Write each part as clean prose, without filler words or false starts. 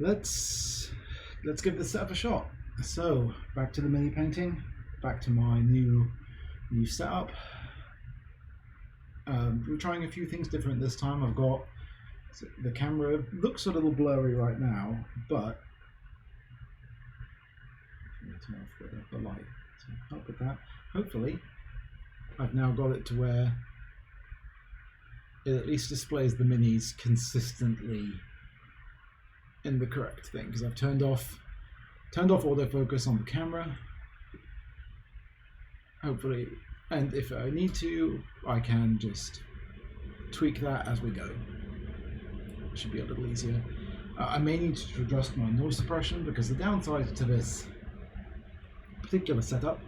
let's give this setup a shot. So back to the mini painting, back to my new setup. We're trying a few things different this time. I've got the camera looks a little blurry right now, but I'm going to turn off the light to help with that. Hopefully, I've now got it to where it at least displays the minis consistently in the correct thing, because I've turned off autofocus on the camera. Hopefully, and if I need to, I can just tweak that as we go. It should be a little easier. I may need to adjust my noise suppression, because the downside to this particular setup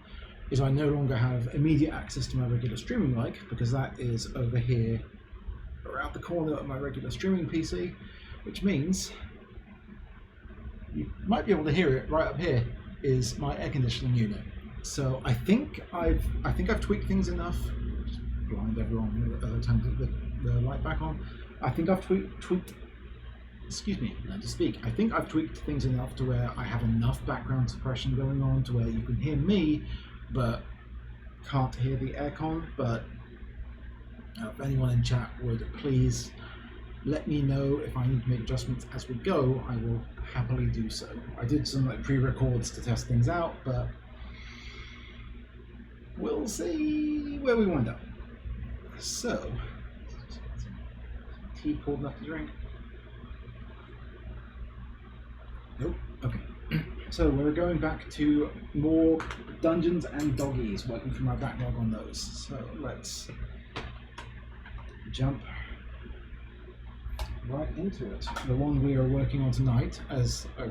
is I no longer have immediate access to my regular streaming mic, because that is over here around the corner of my regular streaming PC, which means you might be able to hear it right up here is my air conditioning unit. So I think I've tweaked things enough. Just blind everyone turn the light back on. I think I've tweaked. Excuse me, I had to speak. I think I've tweaked things enough to where I have enough background suppression going on to where you can hear me, but can't hear the aircon. But if anyone in chat would please let me know if I need to make adjustments as we go, I will happily do so. I did some pre-records to test things out, but we'll see where we wind up. So, tea cold enough to drink? Nope. Okay. So we're going back to more Dungeons and Doggies, working through my backlog on those. So let's jump right into it. The one we are working on tonight, as I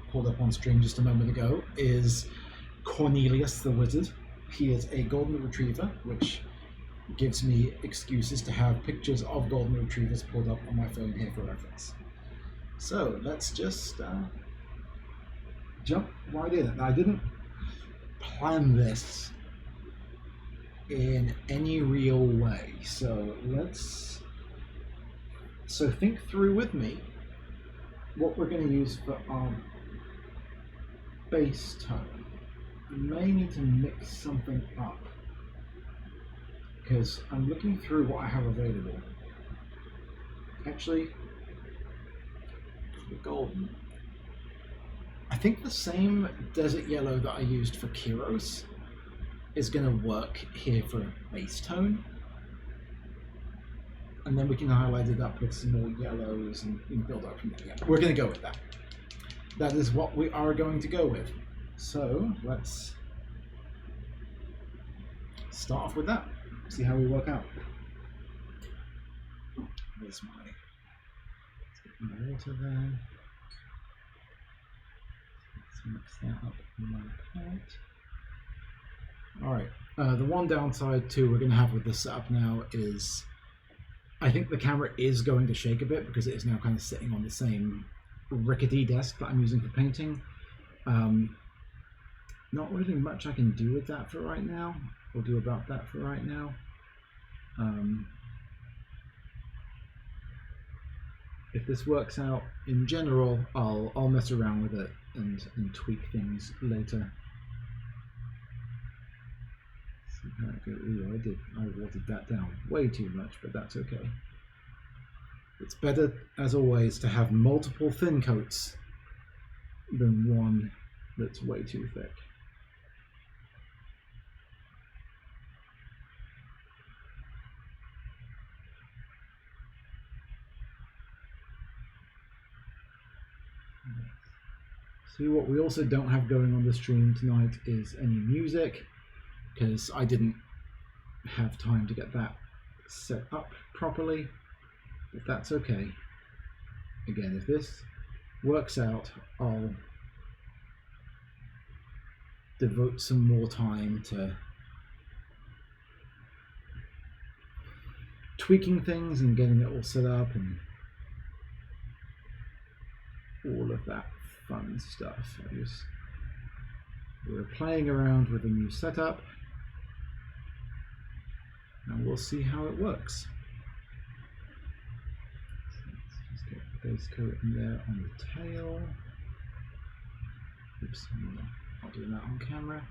pulled up on stream just a moment ago, is Cornelius the Wizard. He is a golden retriever, which gives me excuses to have pictures of golden retrievers pulled up on my phone here for reference. So let's just jump right in. Now, I didn't plan this in any real way, so think through with me what we're going to use for our bass tone. We may need to mix something up, because I'm looking through what I have available. Actually, for the golden, I think the same desert yellow that I used for Kiros is going to work here for a bass tone. And then we can highlight it up with some more yellows and build up from there. We're going to go with that. That is what we are going to go with. So let's start off with that. See how we work out. There's my water there. Let's mix that up in my plate. Alright, the one downside too we're going to have with this setup now is I think the camera is going to shake a bit, because it is now kind of sitting on the same rickety desk that I'm using for painting. Not really much I can do with that for right now, or do about that for right now. If this works out in general, I'll mess around with it and tweak things later. See how it goes. Ooh, I watered that down way too much, but that's okay. It's better, as always, to have multiple thin coats than one that's way too thick. See, what we also don't have going on the stream tonight is any music, because I didn't have time to get that set up properly, but that's okay. Again, if this works out, I'll devote some more time to tweaking things and getting it all set up and all of that fun stuff. We're playing around with a new setup, and we'll see how it works. So let's just get base coat in there on the tail. Oops, I'm not doing that on camera.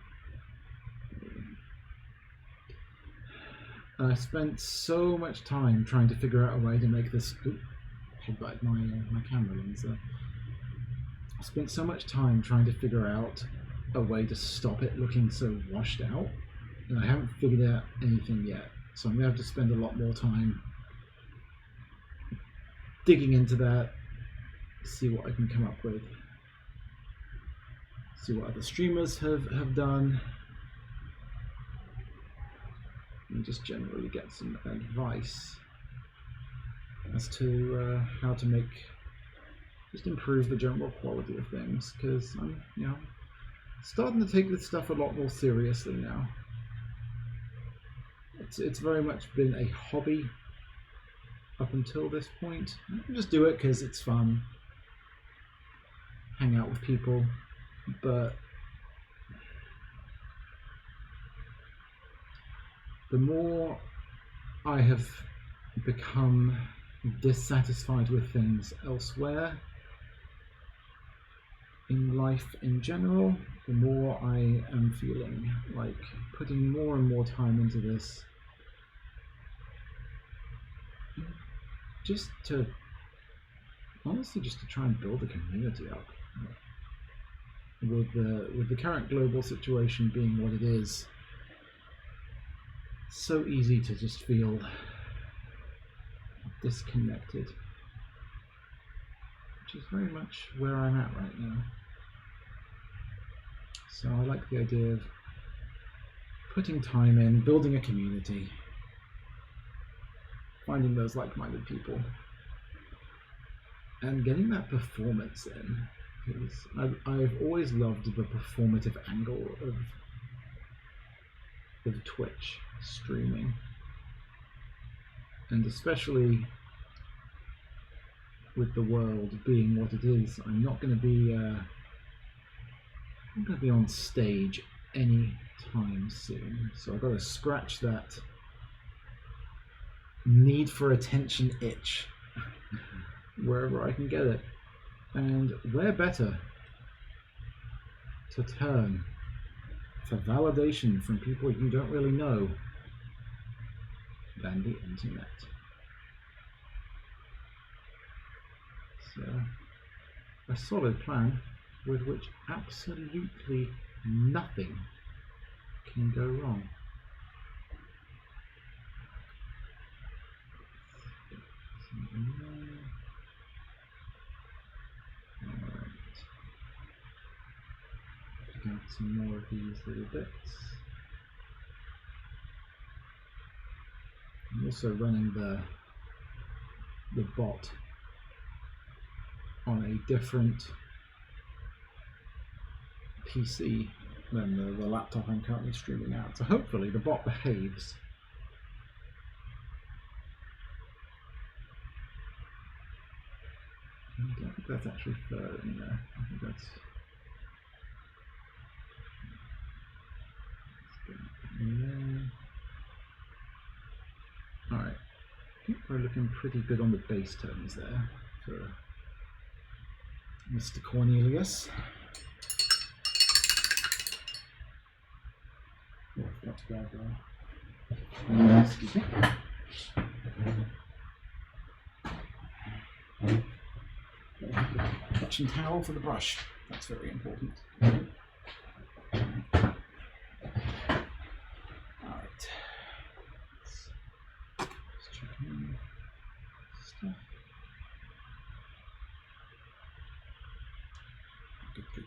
I spent so much time trying to figure out a way to make this. Headbutted my camera lens there. I spent so much time trying to figure out a way to stop it looking so washed out, and I haven't figured out anything yet. So I'm going to have to spend a lot more time digging into that, see what I can come up with, see what other streamers have done, and just generally get some advice as to how to just improve the general quality of things, because I'm starting to take this stuff a lot more seriously now. It's very much been a hobby up until this point. I can just do it because it's fun, hang out with people, but the more I have become dissatisfied with things elsewhere in life in general, the more I am feeling like putting more and more time into this just to try and build a community up. With the current global situation being what it is, it's so easy to just feel disconnected, which is very much where I'm at right now. So I like the idea of putting time in, building a community, finding those like-minded people, and getting that performance in. Because I've always loved the performative angle of Twitch streaming, and especially with the world being what it is, I'm not going to be on stage any time soon. So I've got to scratch that need for attention itch wherever I can get it. And where better to turn for validation from people you don't really know than the internet. So, a solid plan with which absolutely nothing can go wrong. Alright. Pick out some more of these little bits. I'm also running the bot on a different PC than the laptop I'm currently streaming out. So hopefully the bot behaves. I don't think that's actually fur in there. I think that's... Alright. I think we're looking pretty good on the bass tones there for Mr. Cornelius. Oh, I forgot to grab excuse me. Kitchen towel for the brush. That's very important. Alright. Let's check in stuff.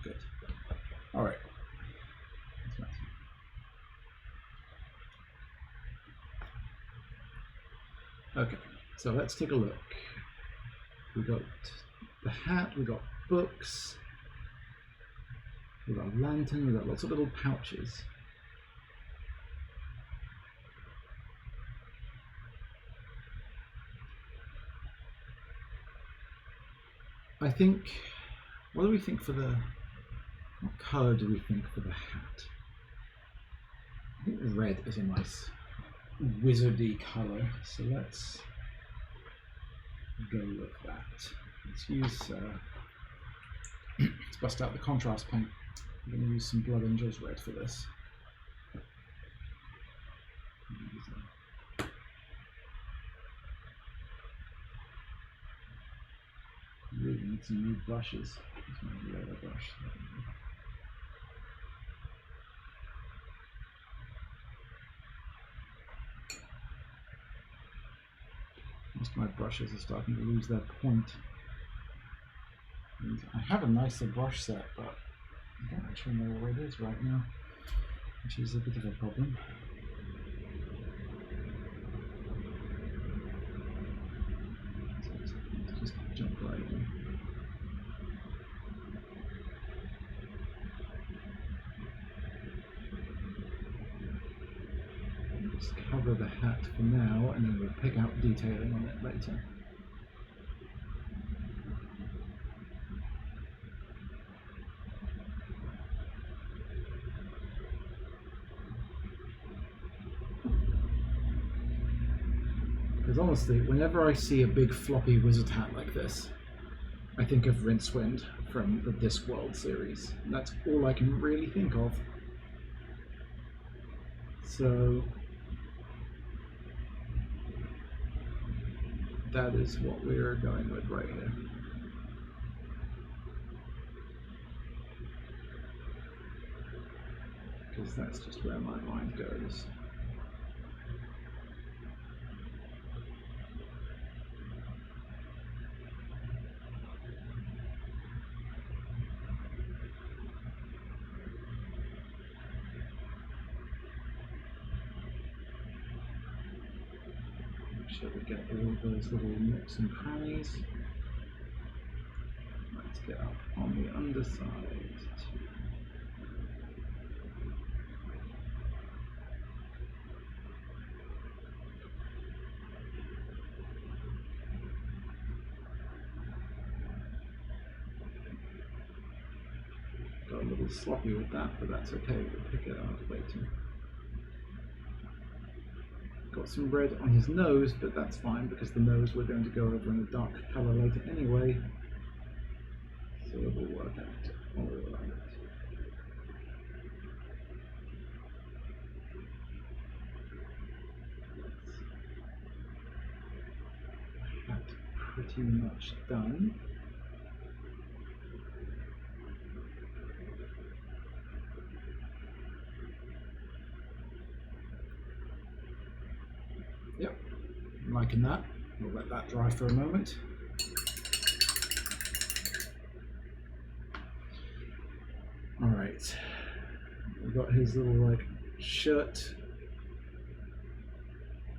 Good. Alright. Okay, so let's take a look. We got the hat, we got books, we got a lantern, we got lots of little pouches. I think, what do we think for the, what colour do we think for the hat? I think red is a nice wizardy colour, so let's go with that. Let's use. Let's bust out the contrast paint. I'm going to use some Blood Angels Red for this. Really need some new brushes. This might be the other brush. Most of my brushes are starting to lose their point. And I have a nicer brush set, but I don't actually know where it is right now, which is a bit of a problem. Just jump right in. Just cover the hat for now, and then we'll pick out detailing on it later. Because honestly, whenever I see a big floppy wizard hat like this, I think of Rincewind from the Discworld series. That's all I can really think of. So that is what we're going with right here. Because that's just where my mind goes. Make sure we get all of those little nooks and crannies. Let's get up on the underside too. Got a little sloppy with that, but that's okay, we'll pick it out later. Got some red on his nose, but that's fine because the nose we're going to go over in a dark colour later anyway. So it will work out all right. Hat pretty much done. Yep, I'm liking that. We'll let that dry for a moment. Alright, we've got his little like shirt,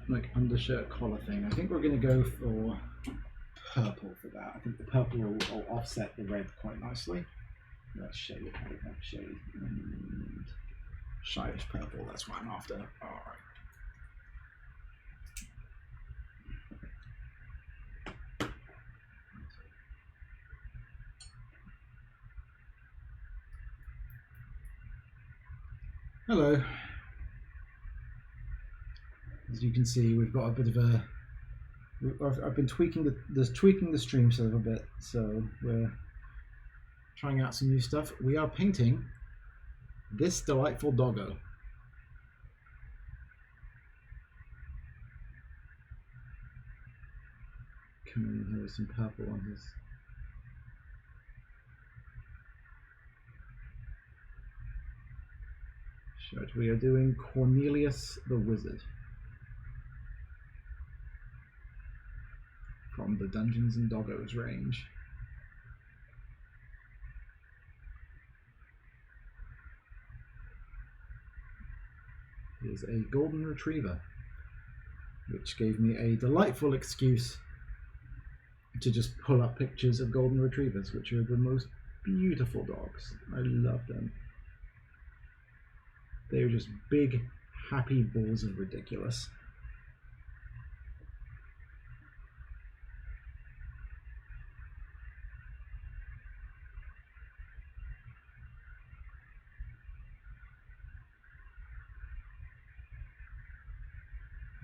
like undershirt collar thing. I think we're going to go for purple for that. I think the purple will offset the red quite nicely. Let's shade it, shade, and shyish purple, that's what I'm after. Alright. Hello. As you can see, we've got a bit of a. I've been tweaking the streams a little bit, so we're trying out some new stuff. We are painting this delightful doggo. Coming in here with some purple on his. Shirt. We are doing Cornelius the Wizard from the Dungeons and Doggos range. He is a golden retriever, which gave me a delightful excuse to just pull up pictures of golden retrievers, which are the most beautiful dogs. I love them. They're just big, happy balls of ridiculous.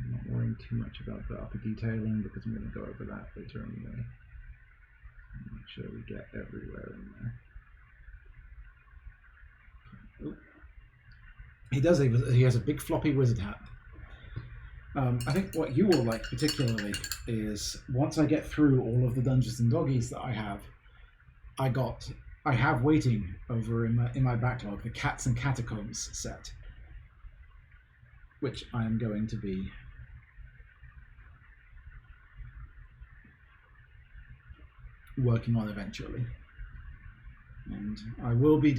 I'm not worrying too much about the upper detailing because I'm going to go over that later anyway. sure we get everywhere in there. Ooh. He has a big floppy wizard hat. I think what you will like particularly is once I get through all of the Dungeons and Doggies that I have waiting over in my backlog the Cats and Catacombs set, which I am going to be working on eventually, and I will be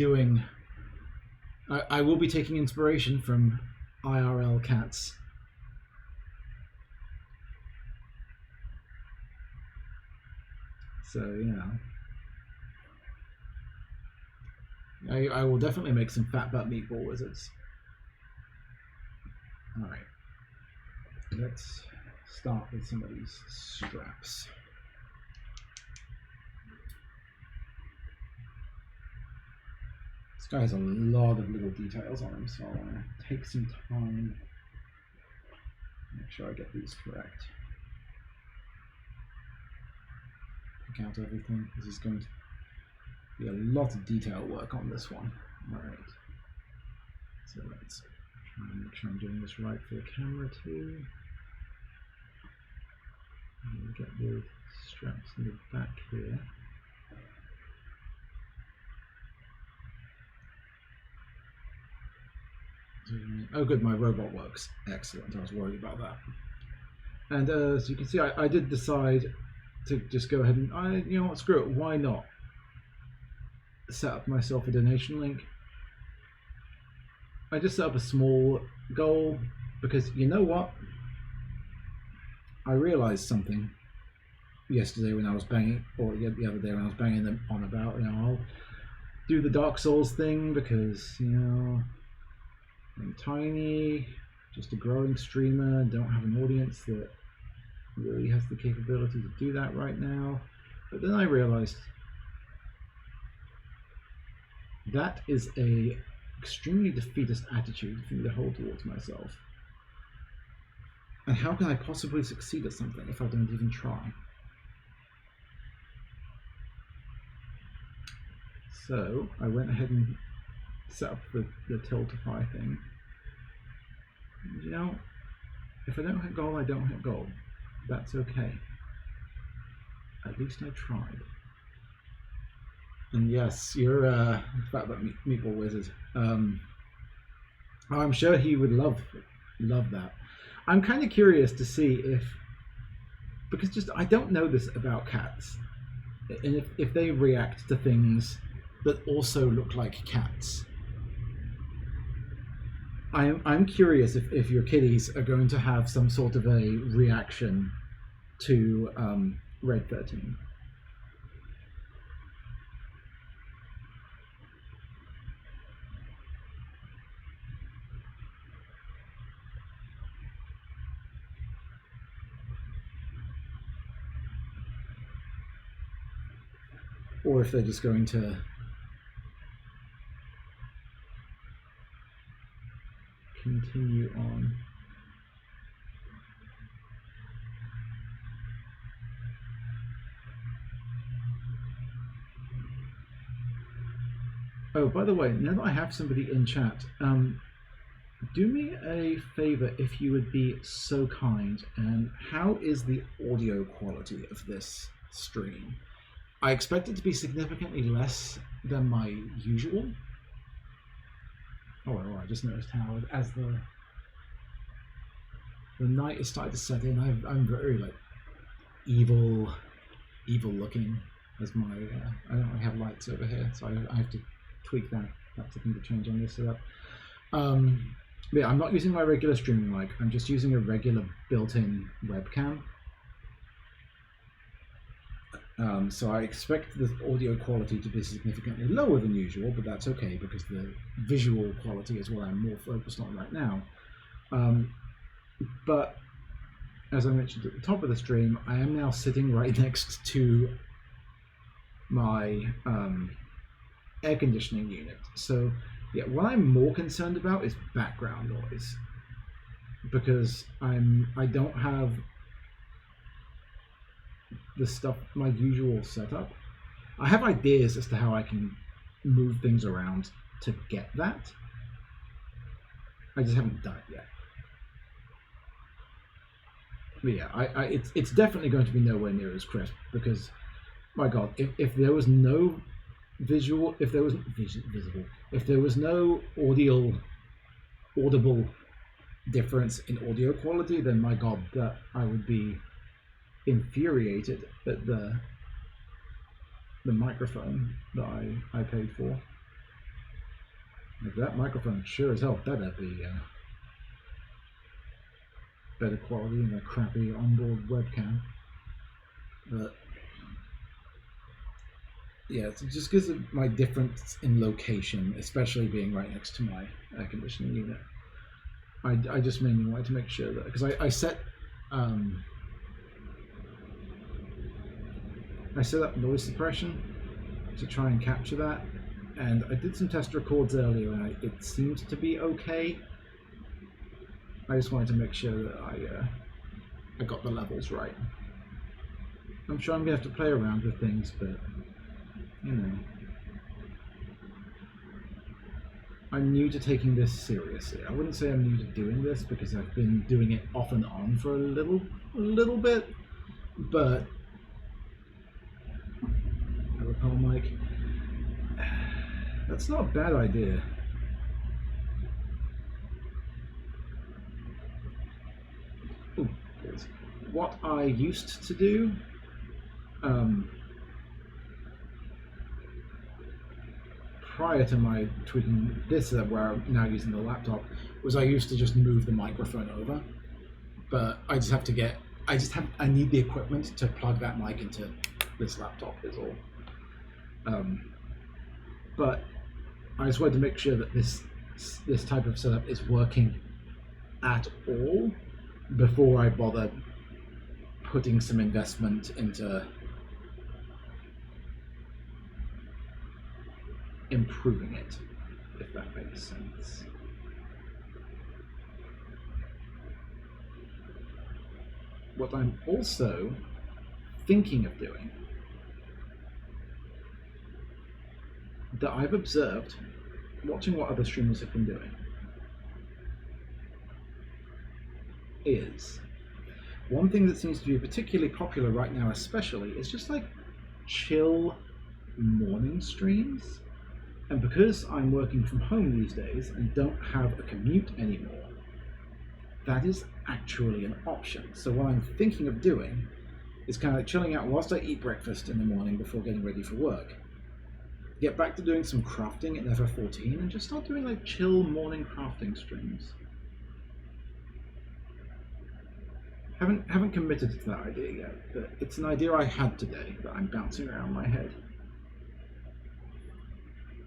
taking inspiration from IRL cats. So yeah, I will definitely make some fat butt meatball wizards. All right, let's start with some of these straps. This guy has a lot of little details on him, so I want to take some time to make sure I get these correct. Pick out everything. This is going to be a lot of detail work on this one. Alright. So let's try and make sure I'm doing this right for the camera too. And get the straps in the back here. Oh good, my robot works. Excellent, I was worried about that. And as you can see, I did decide to just go ahead and, you know what, screw it, why not set up myself a donation link. I just set up a small goal because you know what? I realized something yesterday when I was banging, or the other day when I was banging them on about, you know, I'll do the Dark Souls thing because, you know, I'm tiny, just a growing streamer, don't have an audience that really has the capability to do that right now. But then I realized that is a extremely defeatist attitude for me to hold towards myself. And how can I possibly succeed at something if I don't even try? So I went ahead and set up the Tiltify thing. And, you know, if I don't hit goal, I don't hit goal. That's okay. At least I tried. And yes, you're Fat Butt Meatball Wizard. I'm sure he would love that. I'm kind of curious to see because just I don't know this about cats, and if they react to things that also look like cats. I'm curious if your kitties are going to have some sort of a reaction to Red 13. Or if they're just going to continue on. Oh, by the way, now that I have somebody in chat, do me a favor if you would be so kind, and how is the audio quality of this stream? I expect it to be significantly less than my usual. Oh, I just noticed how as the night is starting to set in, I'm very like evil looking as my I don't really have lights over here, so I have to tweak that. That's the thing to change on this setup. Yeah, I'm not using my regular streaming mic. I'm just using a regular built-in webcam. So I expect the audio quality to be significantly lower than usual, but that's okay because the visual quality is what I'm more focused on right now. But as I mentioned at the top of the stream, I am now sitting right next to my air conditioning unit. So yeah, what I'm more concerned about is background noise, because I don't have the stuff, my usual setup. I have ideas as to how I can move things around to get that. I just haven't done it yet. But yeah, it's definitely going to be nowhere near as crisp because, my God, if there was no visual, if there was visible, if there was no audible difference in audio quality, then my God, that I would be infuriated at the microphone that I paid for. If that microphone sure as hell better be better quality than a crappy onboard webcam. But yeah, it's just because of my difference in location, especially being right next to my air conditioning unit. I just mainly wanted to make sure that, because I set up noise suppression to try and capture that, and I did some test records earlier, and it seemed to be okay. I just wanted to make sure that I got the levels right. I'm sure I'm gonna have to play around with things, but you know, I'm new to taking this seriously. I wouldn't say I'm new to doing this because I've been doing it off and on for a little bit, but a lapel mic, that's not a bad idea. Ooh, what I used to do, prior to my tweaking this, where I'm now using the laptop, was I used to just move the microphone over, but I just have to get, I need the equipment to plug that mic into this laptop is all. But I just wanted to make sure that this type of setup is working at all before I bother putting some investment into improving it, if that makes sense. What I'm also thinking of doing, that I've observed watching what other streamers have been doing, is one thing that seems to be particularly popular right now, especially, is just like chill morning streams. And because I'm working from home these days and don't have a commute anymore, that is actually an option. So what I'm thinking of doing is kind of like chilling out whilst I eat breakfast in the morning before getting ready for work. Get back to doing some crafting in FF14 and just start doing like chill morning crafting streams. Haven't committed to that idea yet, but it's an idea I had today that I'm bouncing around my head.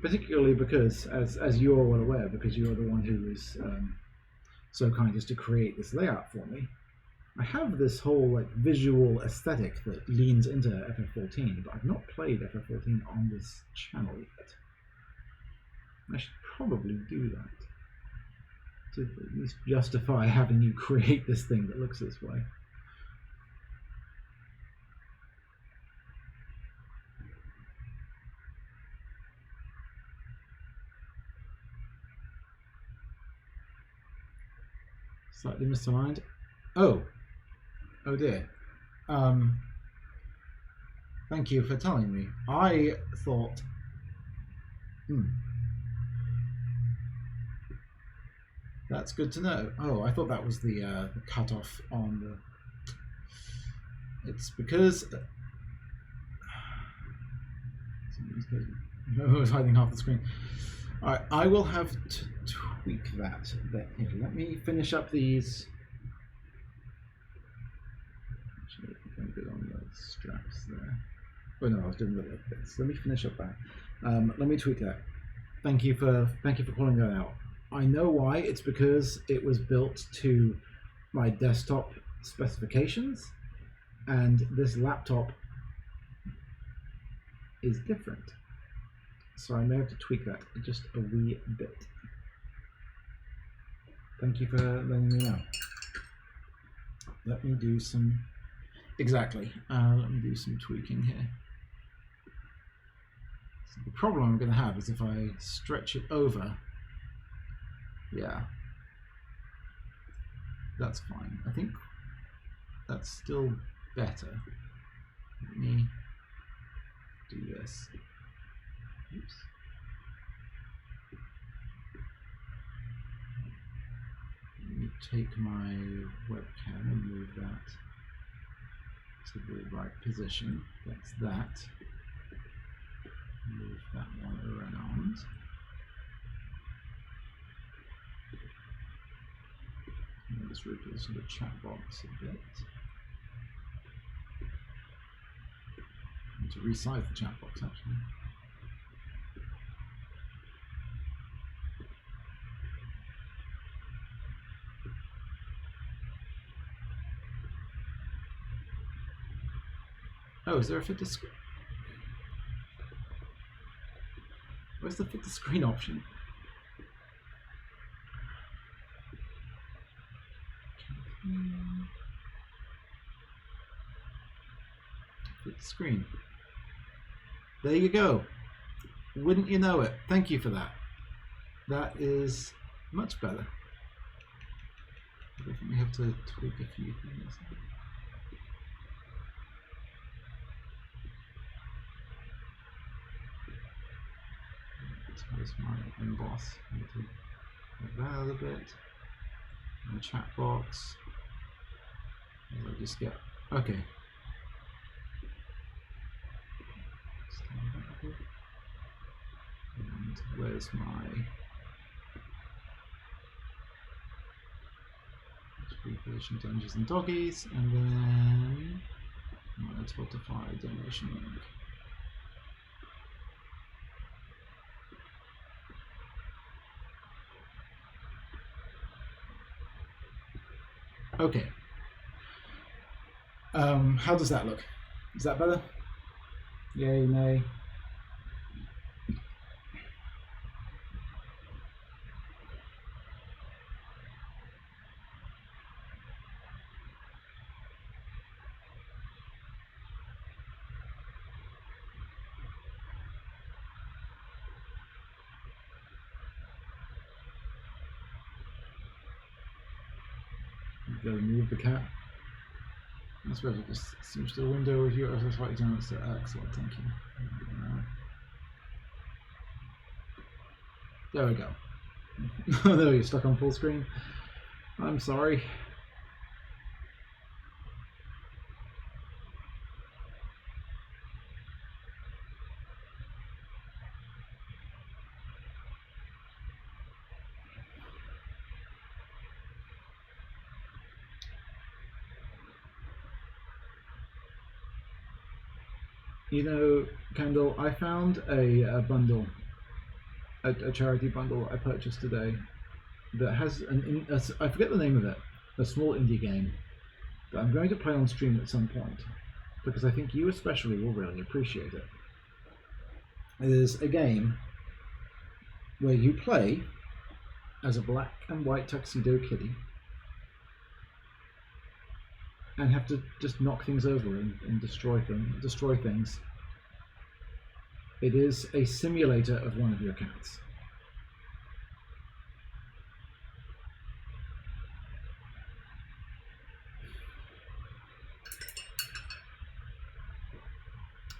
Particularly because, as you are well aware, because you are the one who was so kind as to create this layout for me, I have this whole like visual aesthetic that leans into FF14, but I've not played FF14 on this channel yet. I should probably do that to at least justify having you create this thing that looks this way. Slightly misaligned. Oh dear. Thank you for telling me. I thought. That's good to know. Oh, I thought that was the cutoff on the. It's because. I was hiding half the screen. Alright, I will have to tweak that. Here, let me finish up these. Actually, I'm good on the straps there. Oh no, I was doing the little bits. Let me finish up that. Let me tweak that. Thank you for calling that out. I know why. It's because it was built to my desktop specifications, and this laptop is different. So I may have to tweak that just a wee bit. Thank you for letting me know. Let me do some... Exactly. Let me do some tweaking here. So the problem I'm going to have is if I stretch it over. Yeah. That's fine. I think that's still better. Let me do this. Oops. Let me take my webcam and move that to the right position. That's that. Move that one around. And let's reposition the chat box a bit. And to resize the chat box actually. Oh, is there a fit to screen? Where's the fit to screen option? Fit to screen. There you go. Wouldn't you know it? Thank you for that. That is much better. I think we have to tweak a few things. Where's my emboss? I need to make that a little bit. And the chat box. I'll just get okay. And where's my reposition Dungeons and Doggies, and then my Spotify donation link. Okay. How does that look? Is that better? Yay, nay? Go remove the cat. I suppose it just seems to the window review as a slightly down. Excellent, thank you. There we go. Oh no, you're stuck on full screen. I'm sorry. You know, Kendall, I found a bundle, a charity bundle I purchased today that has I forget the name of it, a small indie game that I'm going to play on stream at some point because I think you especially will really appreciate it. It is a game where you play as a black and white tuxedo kitty and have to just knock things over and destroy things. It is a simulator of one of your cats.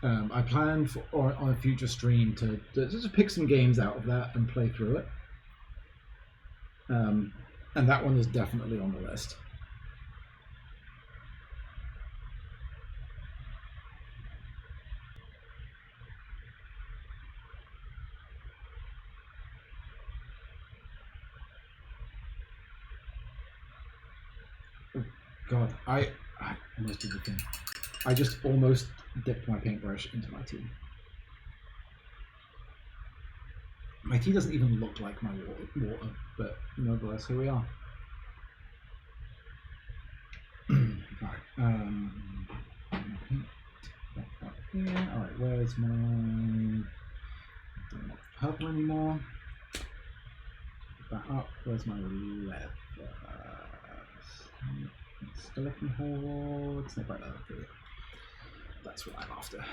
I plan on a future stream to just pick some games out of that and play through it. And that one is definitely on the list. God, I almost did the thing. I just almost dipped my paintbrush into my tea. My tea doesn't even look like my water, but nevertheless, here we are. Alright, yeah, alright, where's my... I don't want purple anymore. Put that up, where's my leather? Skeleton horde, snake bite leather. That's what I'm after.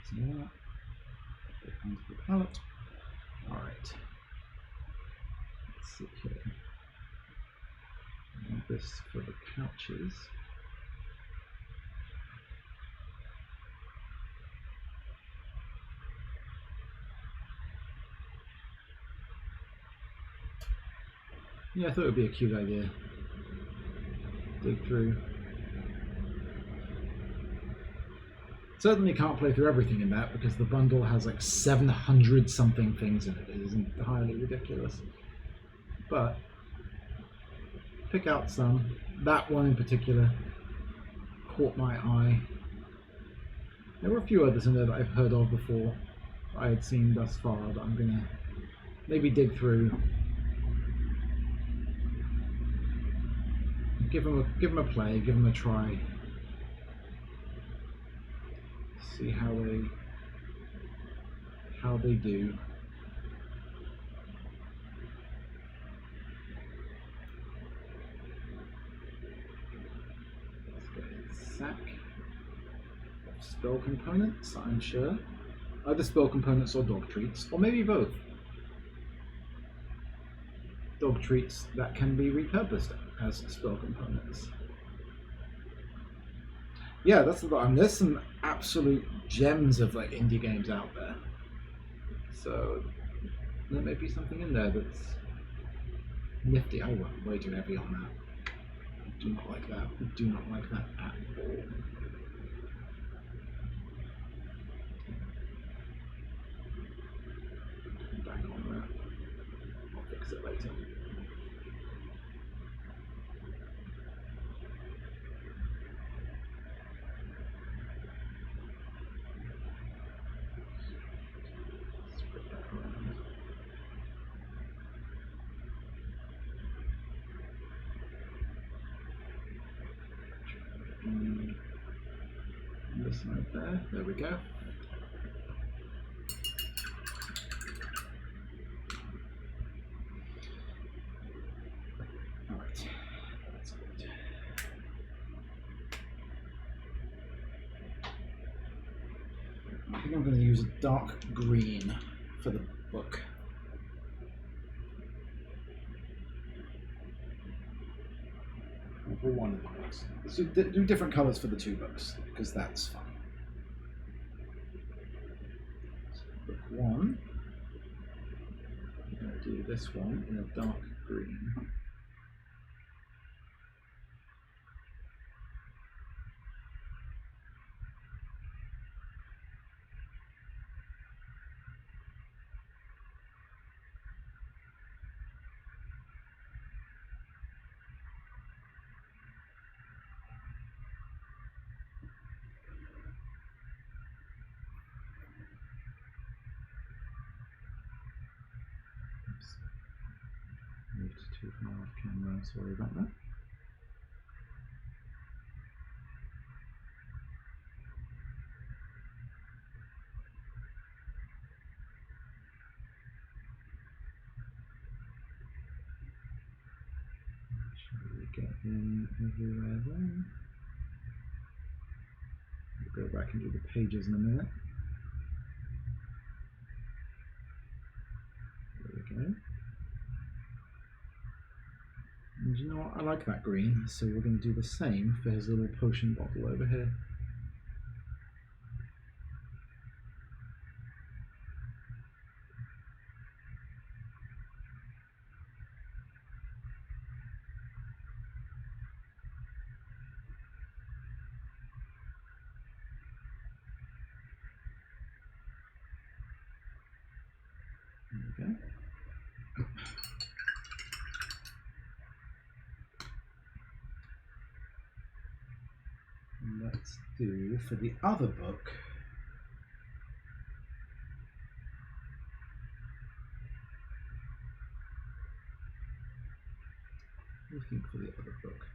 So that. Put it onto the palette. Alright. Let's see here. I want this for the couches. Yeah, I thought it would be a cute idea. Dig through. Certainly can't play through everything in that because the bundle has like 700 something things in it. It is entirely ridiculous. But pick out some. That one in particular caught my eye. There were a few others in there that I've heard of before, I had seen thus far, that I'm gonna maybe dig through. Give them a play, give them a try. See how they do. Let's get a sack of spell components, I'm sure. Either spell components or dog treats, or maybe both. Dog treats that can be repurposed as spell components. Yeah, that's the thought. There's some absolute gems of like indie games out there. So there may be something in there that's nifty. I went way too heavy on that. I do not like that. I do not like that at all. Back on that. I'll fix it later. Spread that around. This side there. There we go. Alright. That's good. I think I'm going to use a dark green for the book. For one of the books. So do different colours for the two books, because that's fun. So book one. I'm going to do this one in a dark green. Moved too far off camera, sorry about that. Make sure we get in everywhere then. We'll go back and do the pages in a minute. There we go. And you know what? I like that green, so we're going to do the same for his little potion bottle over here. There we go. And let's do for the other book. What do you think for the other book?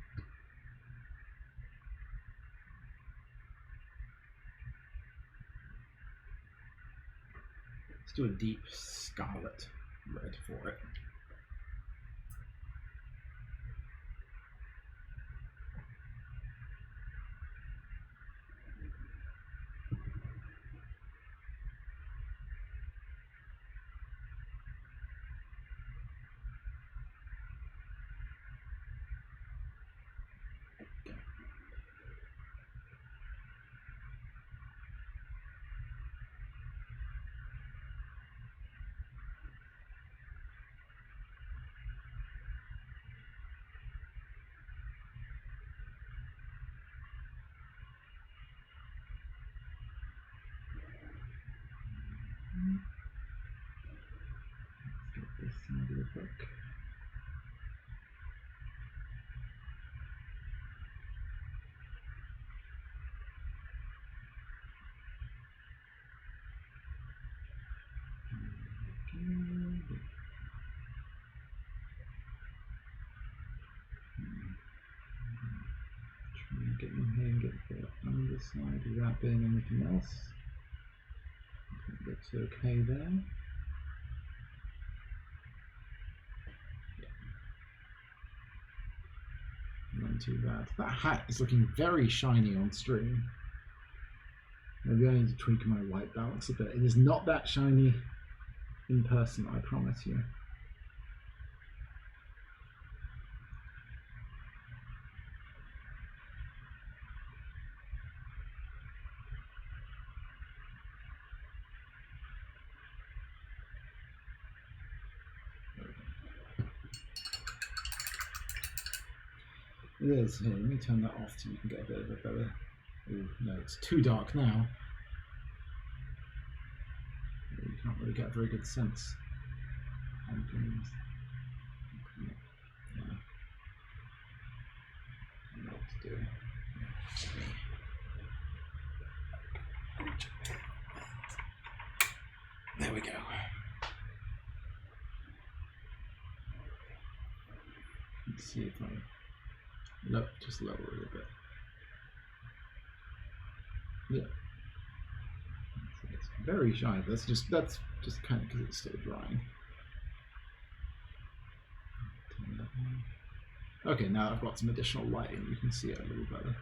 Let's do a deep scarlet red for it. get in here and get the underside without doing anything else. It looks okay there. Not too bad. That hat is looking very shiny on stream. Maybe I need to tweak my white balance a bit. It is not that shiny in person, I promise you. It is. Here, let me turn that off so you can get a bit of a better... Ooh, no, it's too dark now. You can't really get a very good sense on things. Yeah. I don't know what to do. There we go. Let's see if I... No, just lower it a bit. Yeah. It's very shy. That's just kind of because it's still drying. Okay, now I've got some additional lighting. You can see it a little better.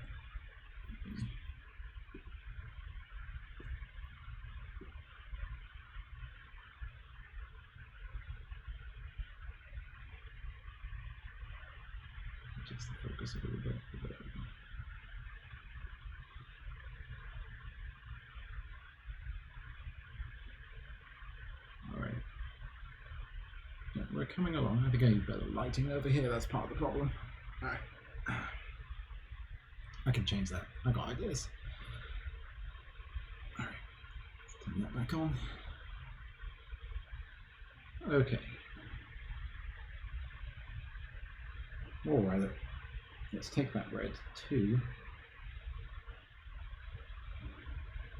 Adjust the focus a little bit. Alright. Yeah, we're coming along. I think I need better lighting over here. That's part of the problem. Alright. I can change that. I got ideas. Alright. Turn that back on. Okay. Alright. Let's take that red too.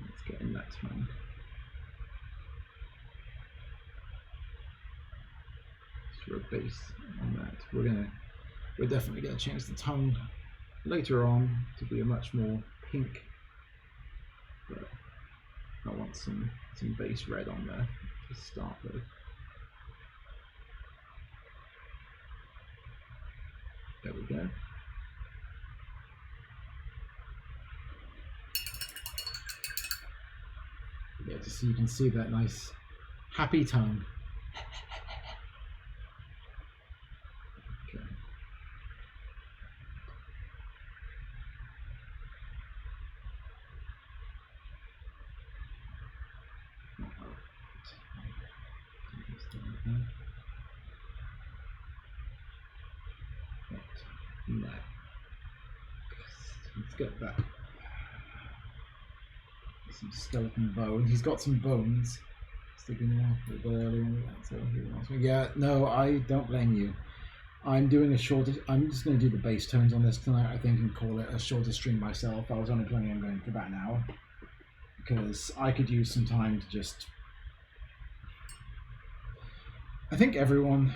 Let's get in that tone. For a base on that. We're definitely gonna change the tone later on to be a much more pink. But I want some base red on there to start with. There we go. Yeah, just so you can see that nice happy tone. No. Let's get that. Some skeleton bone. He's got some bones sticking out a bit early on that, so he wants me. Yeah, no, I don't blame you. I'm doing a shorter. I'm just going to do the bass tones on this tonight, I think, and call it a shorter stream myself. I was only planning on going for about an hour because I could use some time to just. I think everyone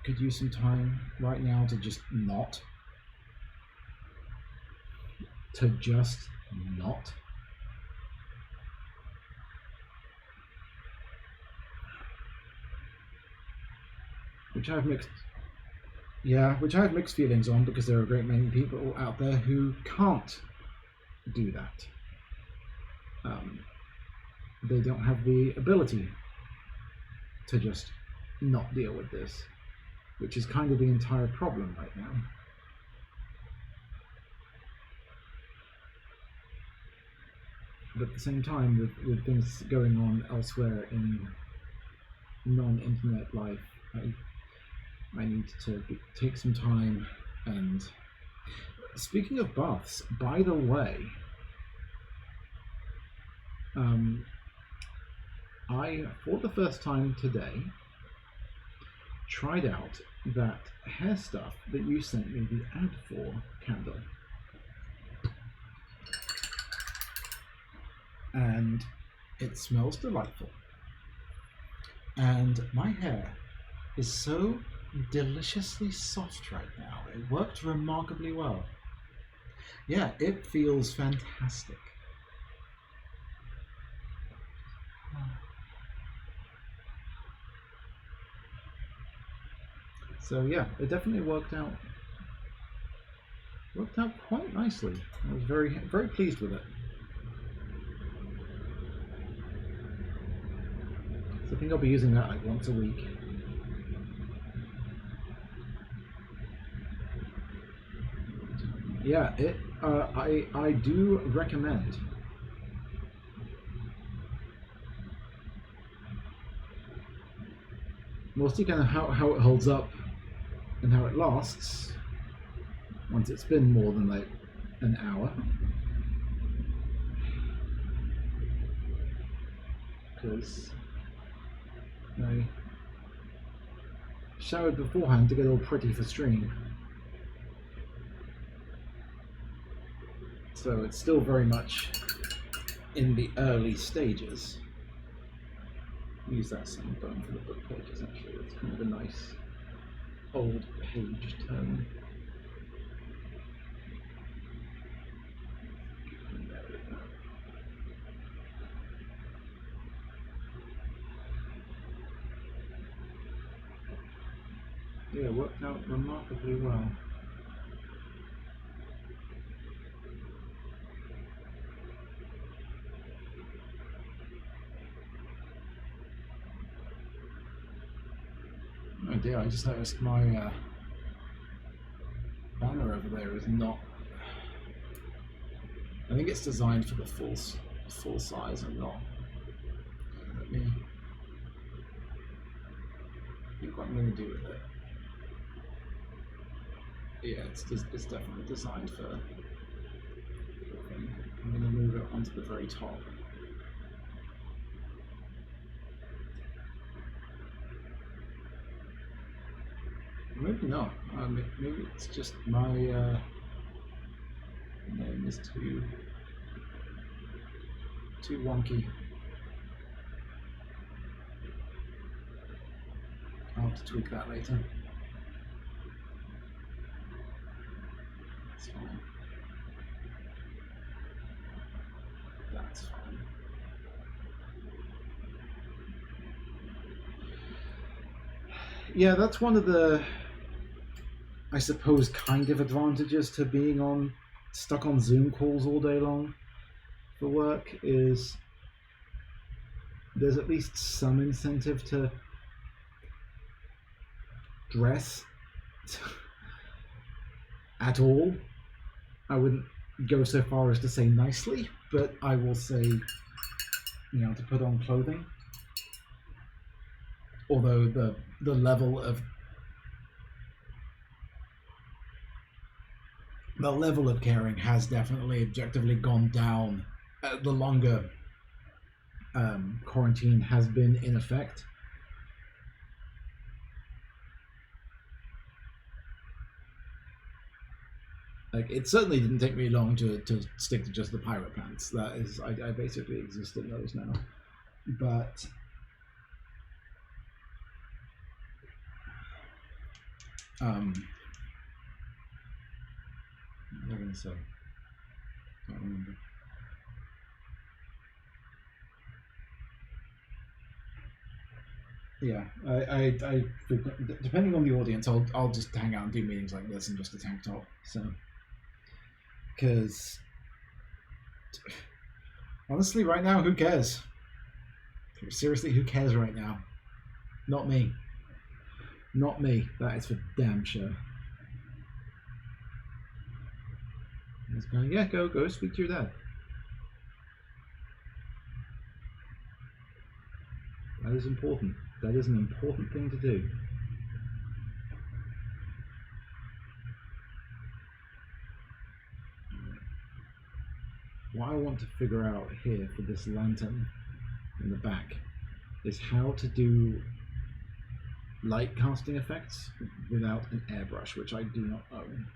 could use some time right now to just not. To just not. Which I have mixed. Yeah, which I have mixed feelings on because there are a great many people out there who can't do that. They don't have the ability to just not deal with this, which is kind of the entire problem right now. But at the same time, with things going on elsewhere in non-internet life, I need to take some time. And speaking of baths, by the way, I, for the first time today, tried out that hair stuff that you sent me the ad for candle. And it smells delightful. And my hair is so deliciously soft right now. It worked remarkably well. Yeah, it feels fantastic. So yeah, it definitely worked out quite nicely. I was very pleased with it. So I think I'll be using that like once a week. Yeah, it. I do recommend. We'll see kind of how it holds up and how it lasts once it's been more than like an hour. Because I showered beforehand to get all pretty for stream. So it's still very much in the early stages. Use that same bone for the book pages actually. It's kind of a nice old page tone. Yeah, it worked out remarkably well. Oh dear, I just noticed my banner over there is not. I think it's designed for the full size and not. Let me think what I'm going to do with it. Yeah, it's definitely designed for. I'm going to move it onto the very top. Maybe not. Maybe it's just my name is too wonky. I'll have to tweak that later. That's fine. That's fine. Yeah, that's one of the, I suppose, kind of advantages to being stuck on Zoom calls all day long for work is there's at least some incentive to dress at all. I wouldn't go so far as to say nicely, but I will say, to put on clothing. Although the level of caring has definitely objectively gone down the longer quarantine has been in effect. Like, it certainly didn't take me long to stick to just the pirate pants. That is, I basically exist in those now. But what was I going to say? I can't remember. Yeah, I depending on the audience, I'll just hang out and do meetings like this in just a tank top. So, because honestly, right now, who cares? Seriously, who cares right now? Not me. Not me. That is for damn sure. He's going, yeah, go speak to your dad. That is important. That is an important thing to do. What I want to figure out here for this lantern in the back is how to do light casting effects without an airbrush, which I do not own.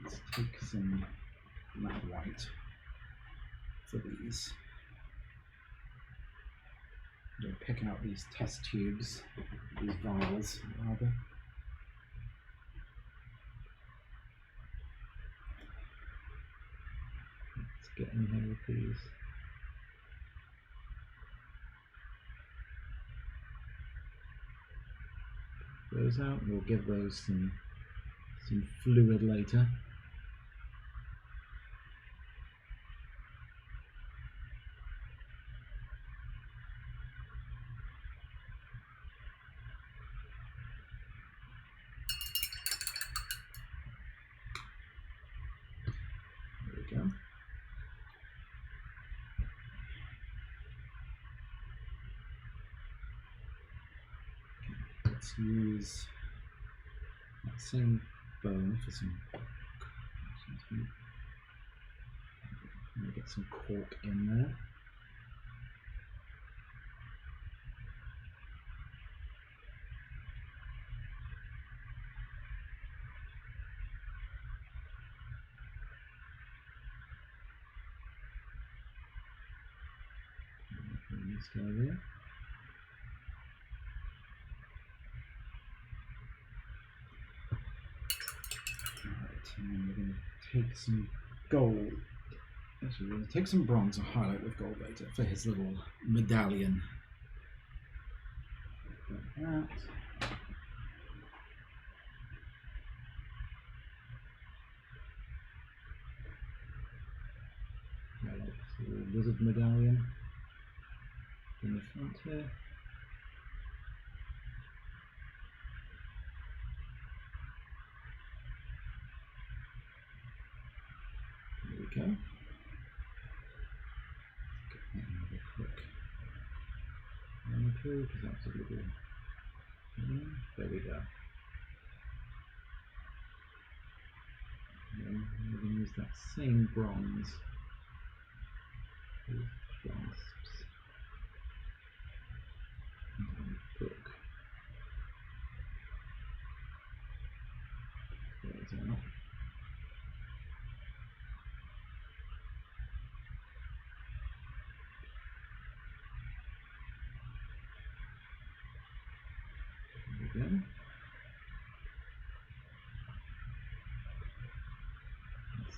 Let's take some matte white for these. I'm going to pick out these test tubes, these vials rather. get in here with these. Those out. We'll give those some fluid later. There we go. Let's use that same bone for some. Get some cork in there. This guy there. Alright, and then we're going to take some gold. Actually, we're going to take some bronze and highlight with gold later for his little medallion. Like that. Highlight the little wizard medallion in the front here. There we go. Get another quick run through because that's a little. There we go. And then we're going to use that same bronze with clasps and book. Those out. There we go.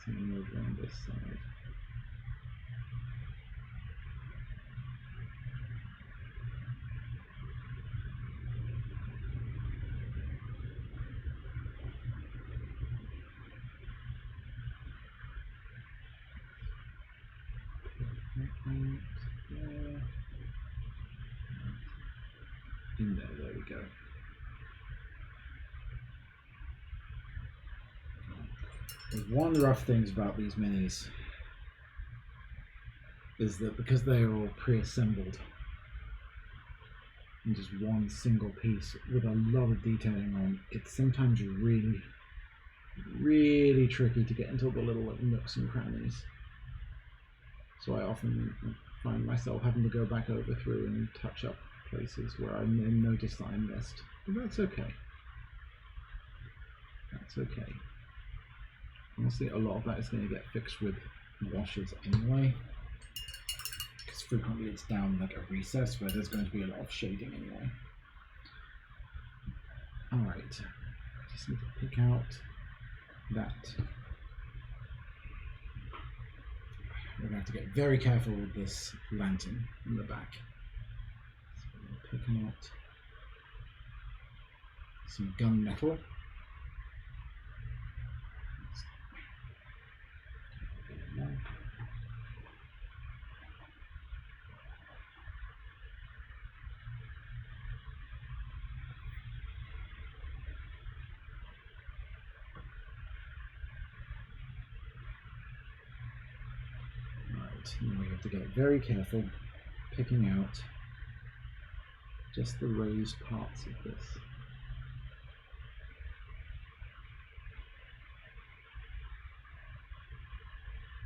Same over on this side. There. In there we go. There's one rough thing about these minis is that because they are all pre-assembled in just one single piece with a lot of detailing on, it's sometimes really, really tricky to get into the little nooks and crannies. So I often find myself having to go back over through and touch up places where I may notice that I missed. But that's okay. That's okay. Honestly, a lot of that is going to get fixed with washes anyway, because frequently it's down like a recess where there's going to be a lot of shading anyway. Alright, just need to pick out that. We're going to have to get very careful with this lantern in the back. So we're going to pick out some gunmetal. Now we have to get very careful picking out just the raised parts of this.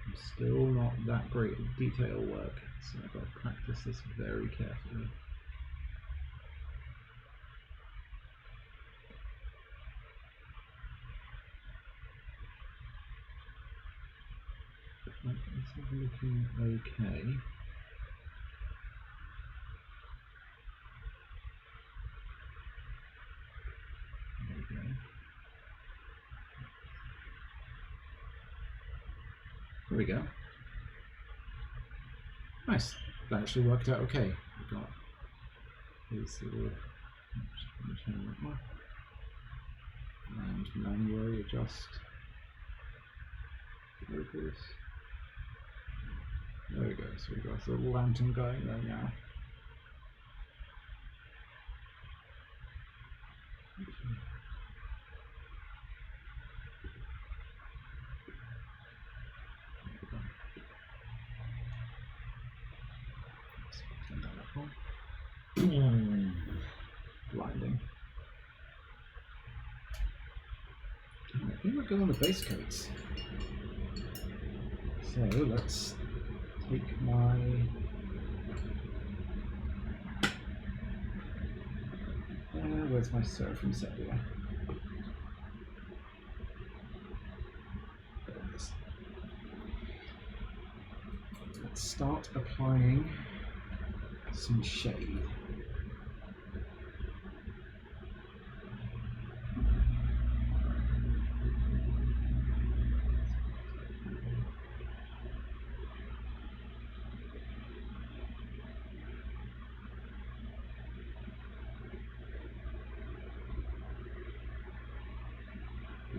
I'm still not that great at detail work, so I've got to practice this very carefully. This is looking okay. There we go. There we go. Nice. That actually worked out okay. We got his little and manually adjust focus. There we go. So we got a little lantern going there now. Blinding. I think we're good on the base coats. So let's take my where's my Seraphim Sepia? There it is. Let's start applying some shade.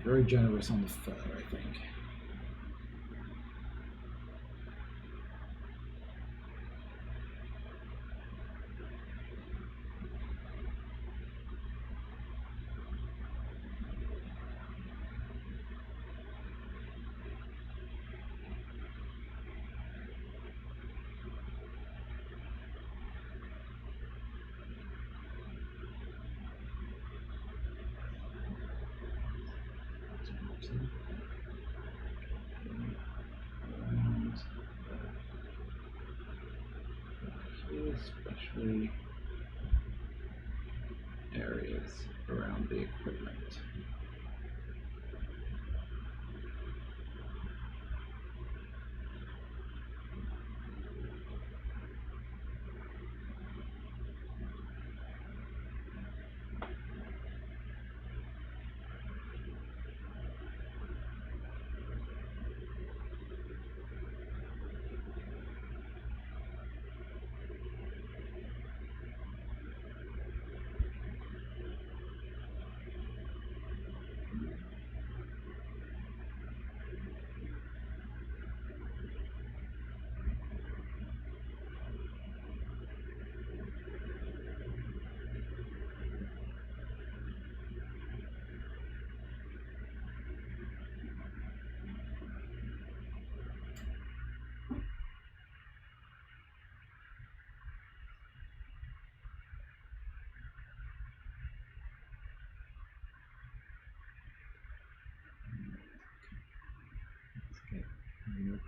Very generous on the fur, I think. Especially areas around the equipment.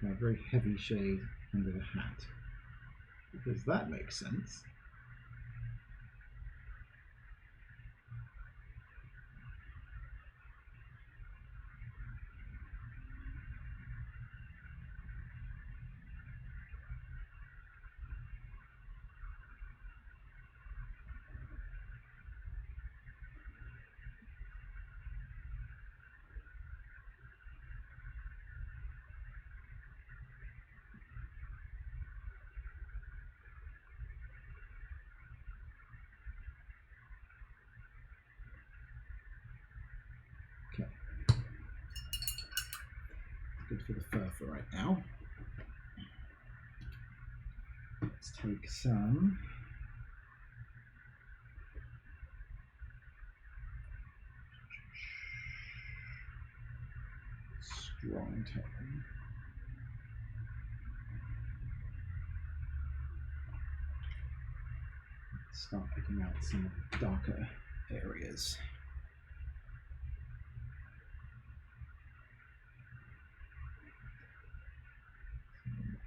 A very heavy shade under the hat, because that makes sense. Okay. Good for the fur for right now. Let's take some strong tone. Start picking out some darker areas.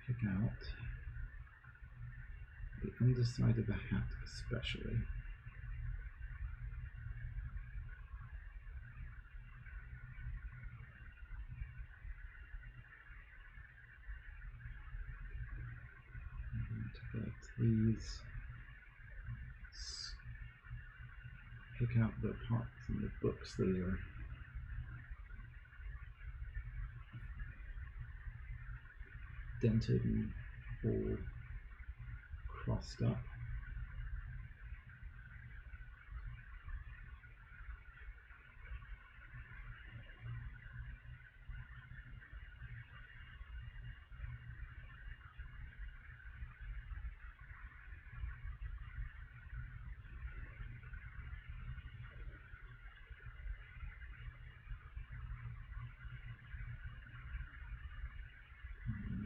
Pick out the underside of the hat especially. To get these, pick out the parts in the books that are dented and all crossed up.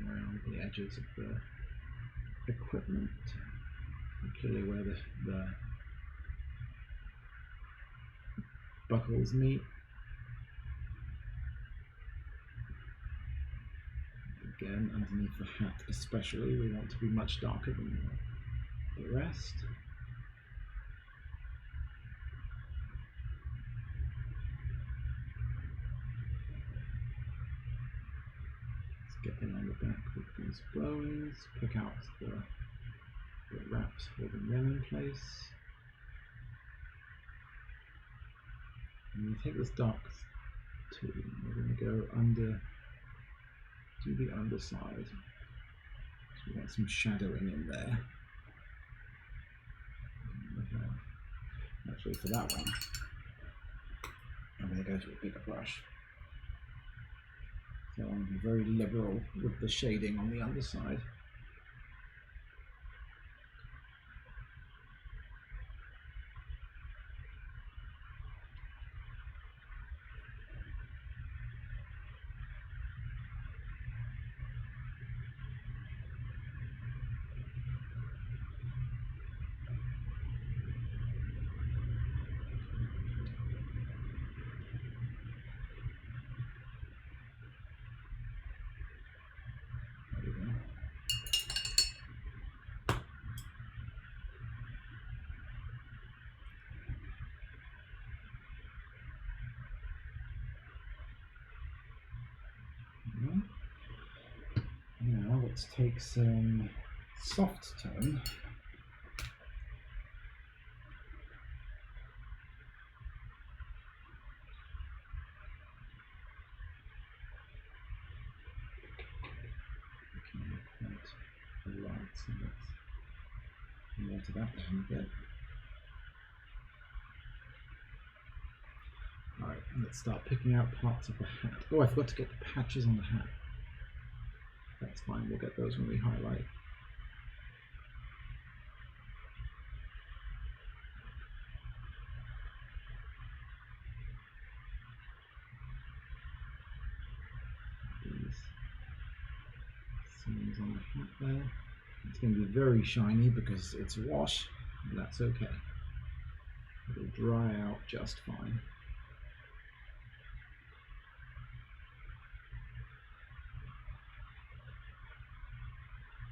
Around the edges of the equipment, particularly where the buckles meet. Again, underneath the hat especially, we want to be much darker than the rest. Let's get in on the back with these bones, pick out the wraps holding them in place. And we take this dark too, we're going to go under to the underside. So we want some shadowing in there. Actually, for that one, I'm going to go to a bigger brush. So I want to be very liberal with the shading on the underside. Now let's take some soft tone. A light, so let's water that down a bit. Alright, let's start picking out parts of the hat. Oh, I forgot to get the patches on the hat. That's fine, we'll get those when we highlight. These seams on the hat there. It's going to be very shiny because it's a wash, and that's okay. It'll dry out just fine.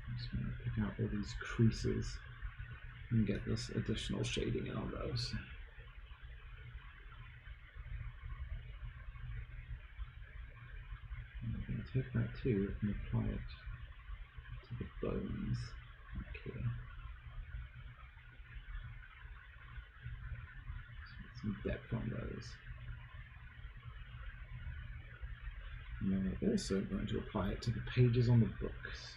I'm just going to pick out all these creases and get this additional shading in on those. And I'm going to take that too and apply it to the bones back here. So some depth on those. And then we're also going to apply it to the pages on the books.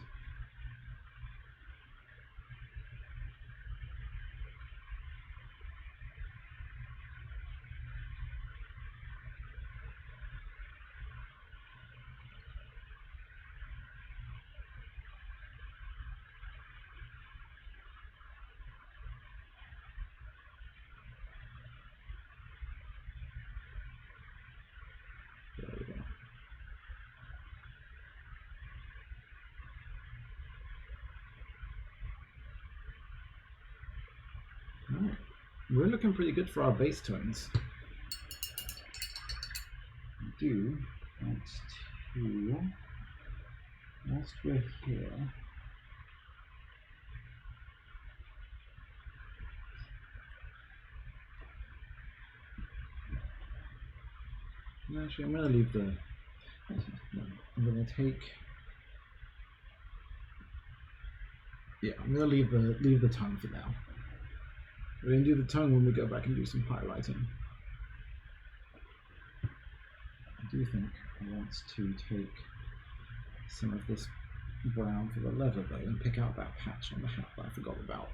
There we go. Alright, we're looking pretty good for our base tones. I do want to, whilst we're here, actually I'm going to leave the, I'm going to take, yeah, I'm going to leave the tongue for now. We're going to do the tongue when we go back and do some highlighting. I do think I want to take some of this brown for the leather though, and pick out that patch on the hat that I forgot about.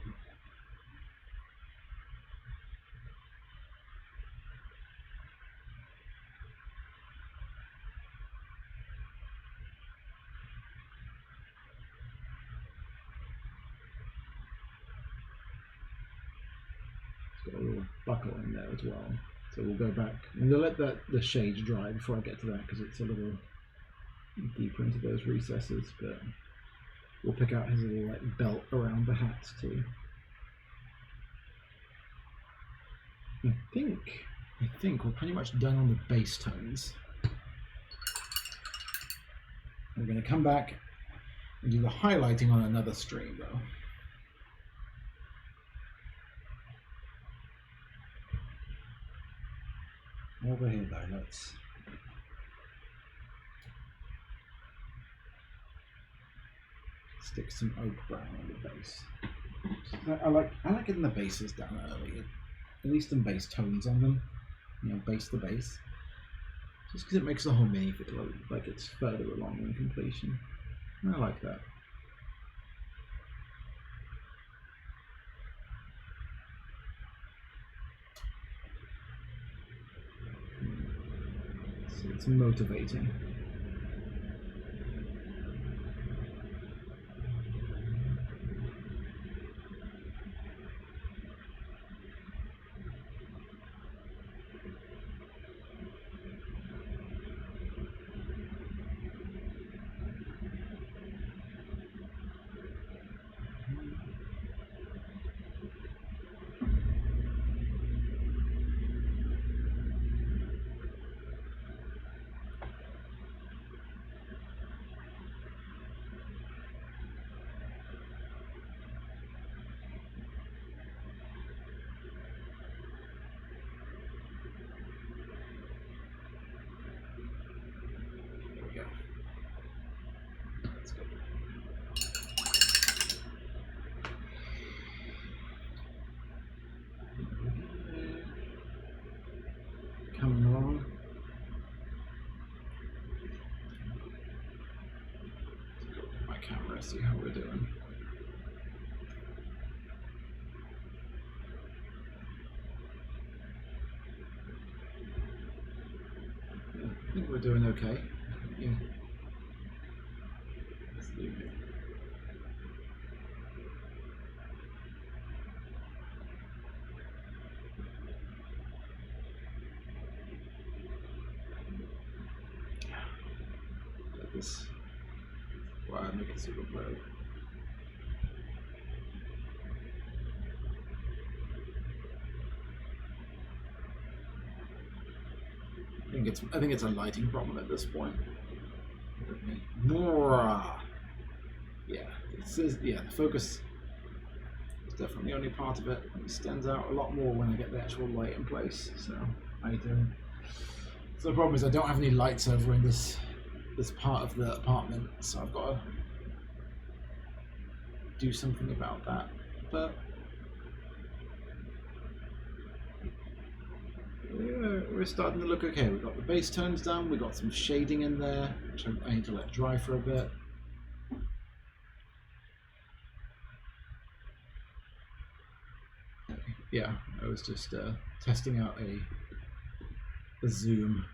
It's got a little buckle in there as well. So we'll go back. I'm going to let the shades dry before I get to that because it's a little deeper into those recesses, but we'll pick out his little like belt around the hats too. I think we're pretty much done on the base tones. We're going to come back and do the highlighting on another stream though. Over here though, let's stick some oak brown on the base. I like getting the bases down early, at least some base tones on them. You know, base to base, just because it makes the whole mini feel like it's further along in completion. And I like that. So it's motivating. Coming along. Let's go to my camera, see how we're doing. Yeah, I think we're doing okay. Yeah. Let's leave it. This. Wow, make it super blurry. I think it's a lighting problem at this point. Yeah, the focus is definitely only part of it. It stands out a lot more when I get the actual light in place. So So the problem is I don't have any lights over in this part of the apartment, so I've got to do something about that. But yeah, we're starting to look okay. We've got the base tones done, we've got some shading in there, which I need to let dry for a bit. Yeah, I was just testing out a zoom.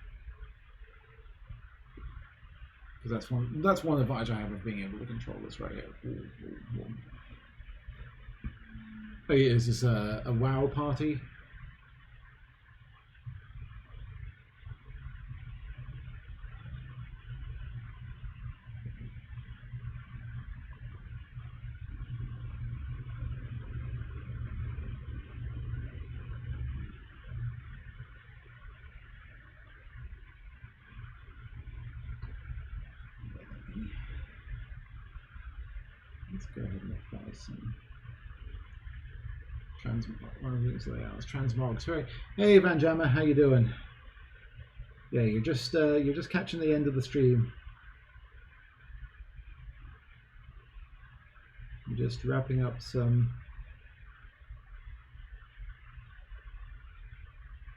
Because that's one advantage I have of being able to control this right here. Oh yeah, is this a WoW party? Let's go ahead and apply some transmogs. Hey Van Jammer, how you doing? Yeah, you're just catching the end of the stream. I'm just wrapping up some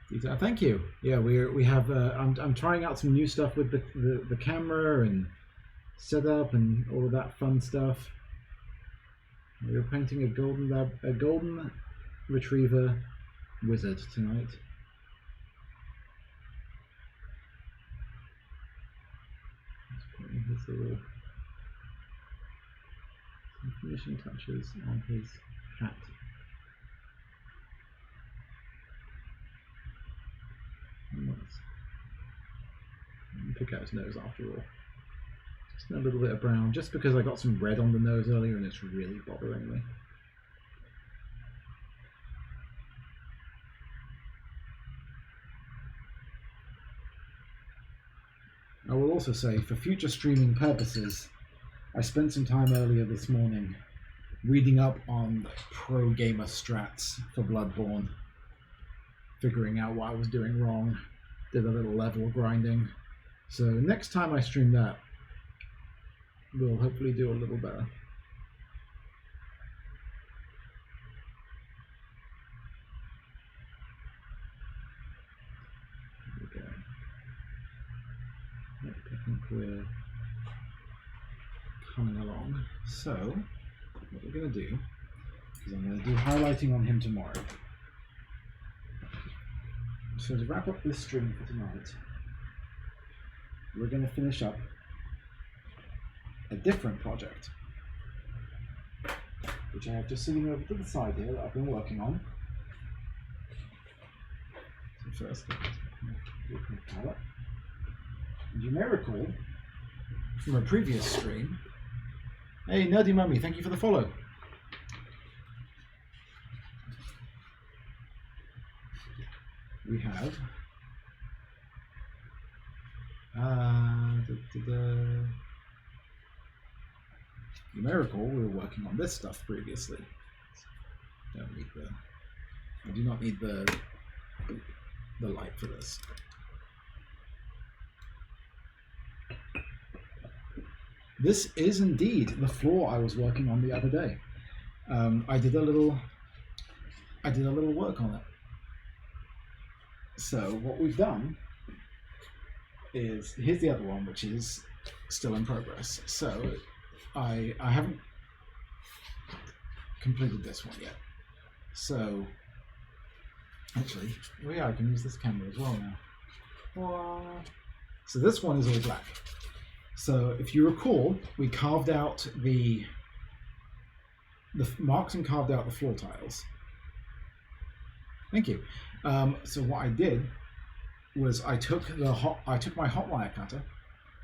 detail. Thank you. Yeah, we have. I'm trying out some new stuff with the camera and setup and all of that fun stuff. We're painting a golden retriever wizard tonight. Just putting his little finishing touches on his hat. And let's pick out his nose after all. Just a little bit of brown, just because I got some red on the nose earlier and it's really bothering me. I will also say, for future streaming purposes, I spent some time earlier this morning reading up on pro gamer strats for Bloodborne, figuring out what I was doing wrong, did a little level grinding. So next time I stream that, we'll hopefully do a little better. There we go. I think we're coming along. So what we're going to do is I'm going to do highlighting on him tomorrow. So to wrap up this stream for tonight, we're going to finish up a different project, which I have just sitting over to the side here that I've been working on. So first, palette. And you may recall from a previous stream, hey Nerdy Mummy, thank you for the follow. We have you may recall we were working on this stuff previously. I do not need the light for this. This is indeed the floor I was working on the other day. I did a little work on it. So what we've done is, here's the other one, which is still in progress. So I haven't completed this one yet. So actually, well, yeah, I can use this camera as well now. So this one is all black. So if you recall, we carved out the marks and carved out the floor tiles. Thank you. So what I did was I took my hot wire cutter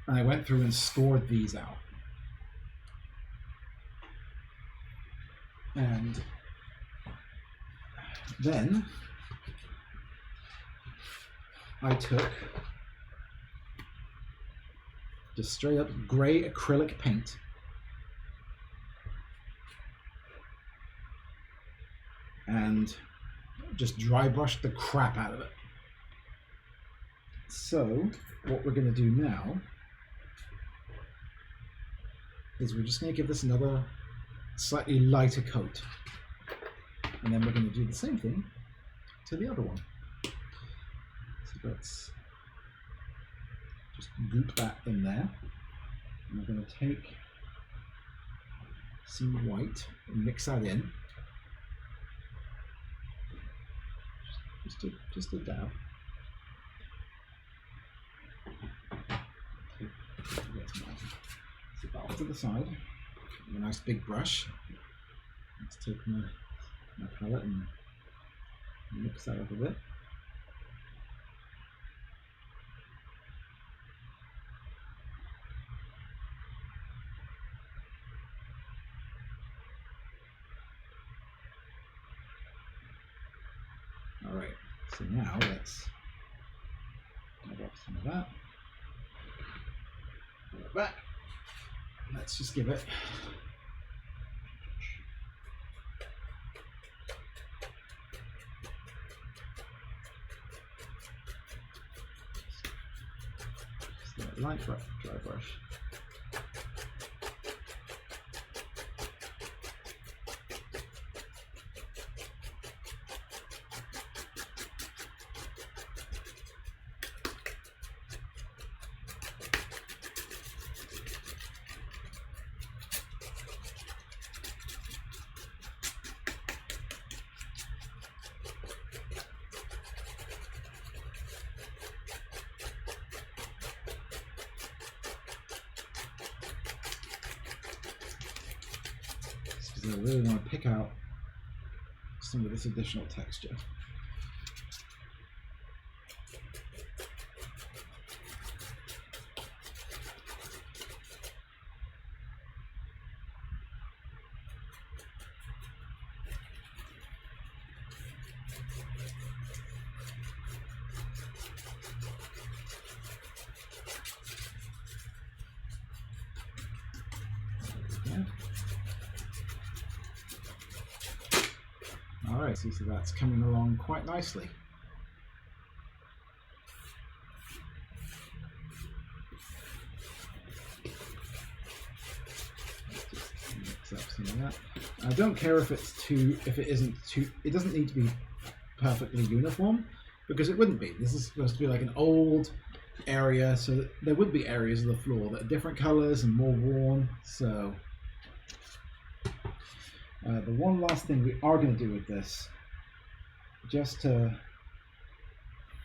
and I went through and scored these out. And then I took just straight up gray acrylic paint and just dry brushed the crap out of it. So what we're going to do now is we're just going to give this another slightly lighter coat, and then we're going to do the same thing to the other one. So let's just goop that in there, and we're going to take some white and mix that in. Just a dab. Sit that off to the side. A nice big brush. Let's take my palette and mix that up a bit. All right, so now let's add up some of that. Put it back. Let's just give it just a light dry brush. because I really want to pick out some of this additional texture. Alright, so that's coming along quite nicely. Just mix up some of that. I don't care if it isn't too, it doesn't need to be perfectly uniform, because it wouldn't be. This is supposed to be like an old area, so there would be areas of the floor that are different colors and more worn, so the one last thing we are going to do with this, just to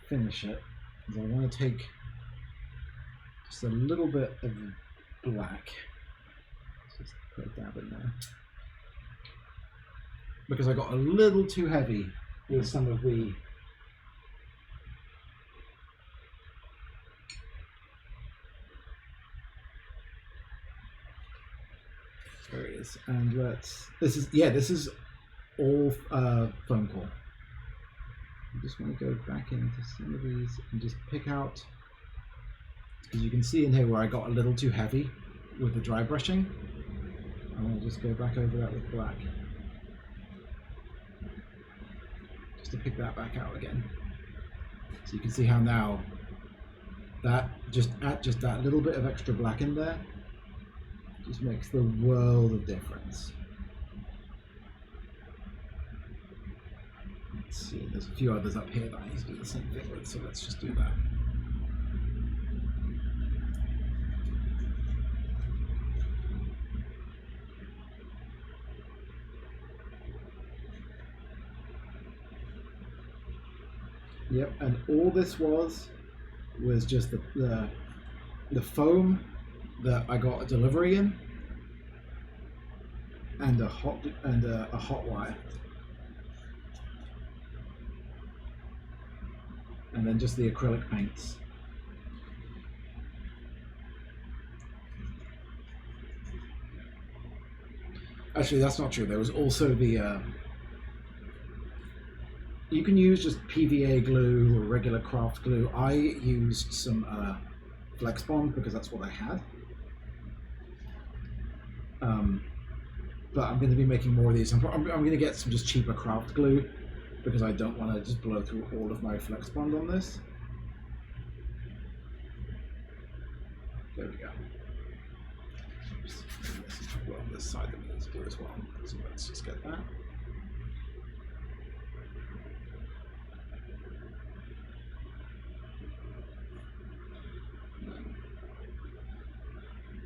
finish it, is I want to take just a little bit of black. Just put a dab in there. Because I got a little too heavy with some of the there it is, and this is all foam core. I just want to go back into some of these and just pick out, because you can see in here where I got a little too heavy with the dry brushing. I want to just go back over that with black, just to pick that back out again. So you can see how now that just that little bit of extra black in there just makes the world of difference. Let's see, there's a few others up here that I need to do the same thing with, so let's just do that. Yep, and all this was just the foam that I got a delivery in, and a hot wire, and then just the acrylic paints. Actually, that's not true. There was also the you can use just PVA glue or regular craft glue. I used some Flex Bond because that's what I had. But I'm going to be making more of these. I'm going to get some just cheaper craft glue because I don't want to just blow through all of my Flex Bond on this. There we go. Oops. There's a couple on this side that we need to do as well. So let's just get that.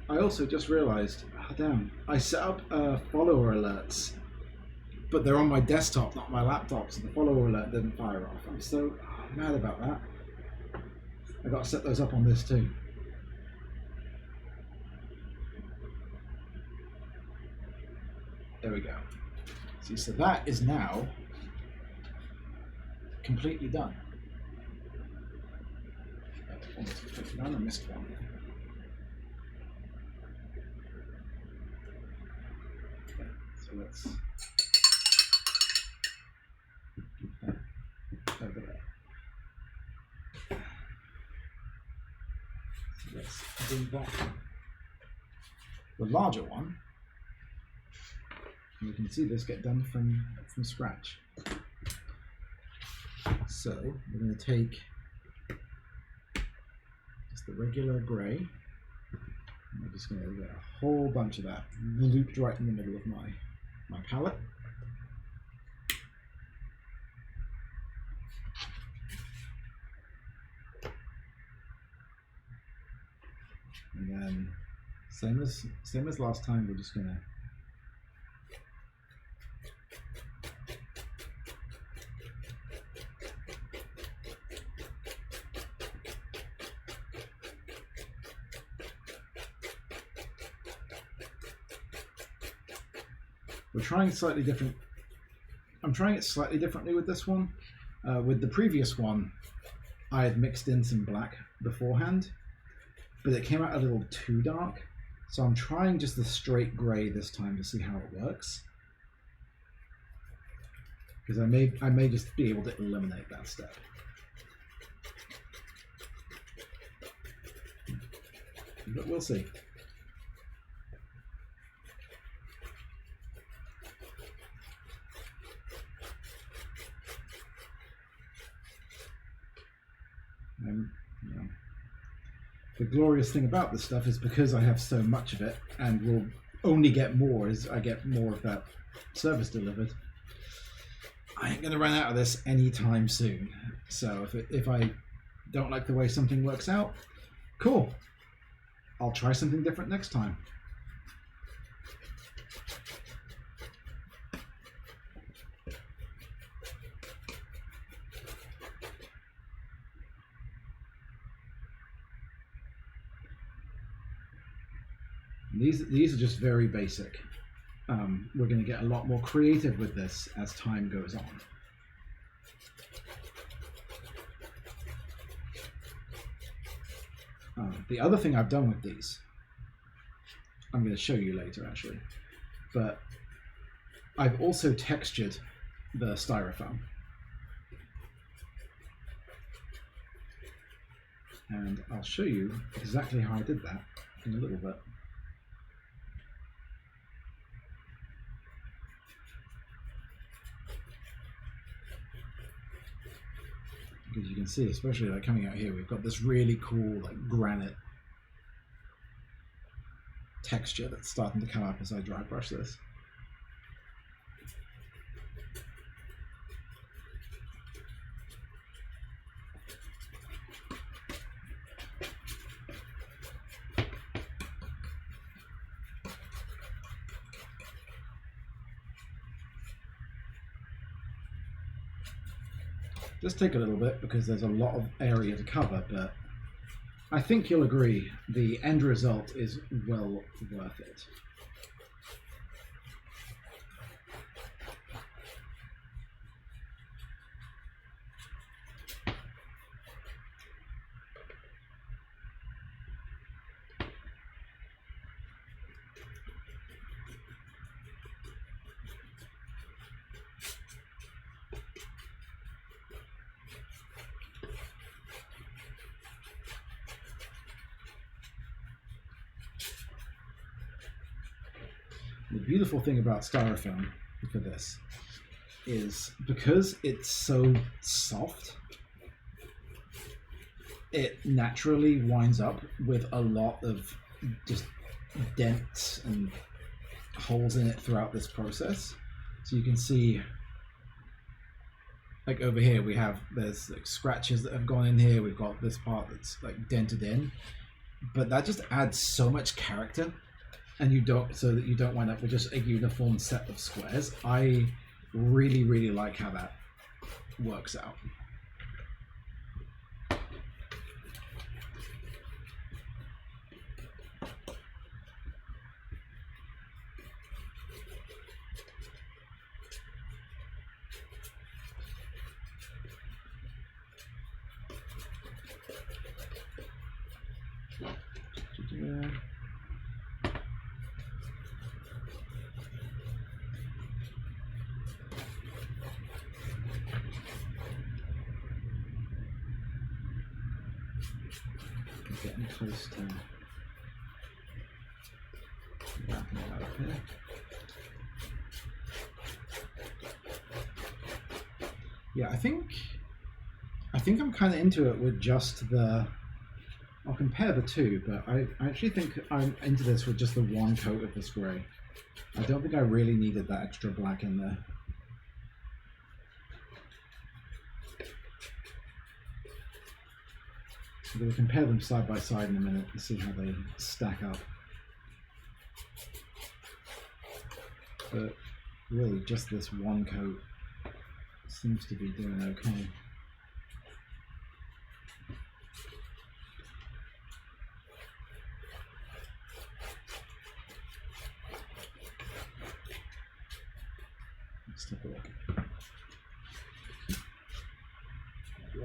I also just realized, oh damn, I set up follower alerts, but they're on my desktop, not my laptop, so the follower alert didn't fire off. I'm so mad about that. I got to set those up on this too. There we go. See, so that is now completely done. Almost completely done. I missed one. So let's over there. So let's bring back the larger one. And you can see this get done from scratch. So we're going to take just the regular grey, and we're just going to get a whole bunch of that looped right in the middle of my palette. And then same as last time, we're just going to We're trying slightly different. I'm trying it slightly differently with this one. With the previous one, I had mixed in some black beforehand, but it came out a little too dark. So I'm trying just the straight grey this time to see how it works. Because I may just be able to eliminate that step. But we'll see. You know, the glorious thing about this stuff is because I have so much of it, and will only get more as I get more of that service delivered, I ain't going to run out of this anytime soon. So if I don't like the way something works out, cool. I'll try something different next time. These are just very basic. We're going to get a lot more creative with this as time goes on. The other thing I've done with these, I'm going to show you later actually, but I've also textured the styrofoam. And I'll show you exactly how I did that in a little bit. Because you can see, especially like coming out here, we've got this really cool like granite texture that's starting to come up as I dry brush this. Just take a little bit because there's a lot of area to cover, but I think you'll agree the end result is well worth it. The beautiful thing about styrofoam for this is because it's so soft, it naturally winds up with a lot of just dents and holes in it throughout this process. So you can see, like over here, there's like scratches that have gone in here. We've got this part that's like dented in, but that just adds so much character. And so that you don't wind up with just a uniform set of squares. I really, really like how that works out. Getting close to wrapping it up here. Yeah, I think I'm kind of into it with just the. I'll compare the two, but I actually think I'm into this with just the one coat of this grey. I don't think I really needed that extra black in there. I'm going to compare them side by side in a minute and see how they stack up. But really, just this one coat seems to be doing okay.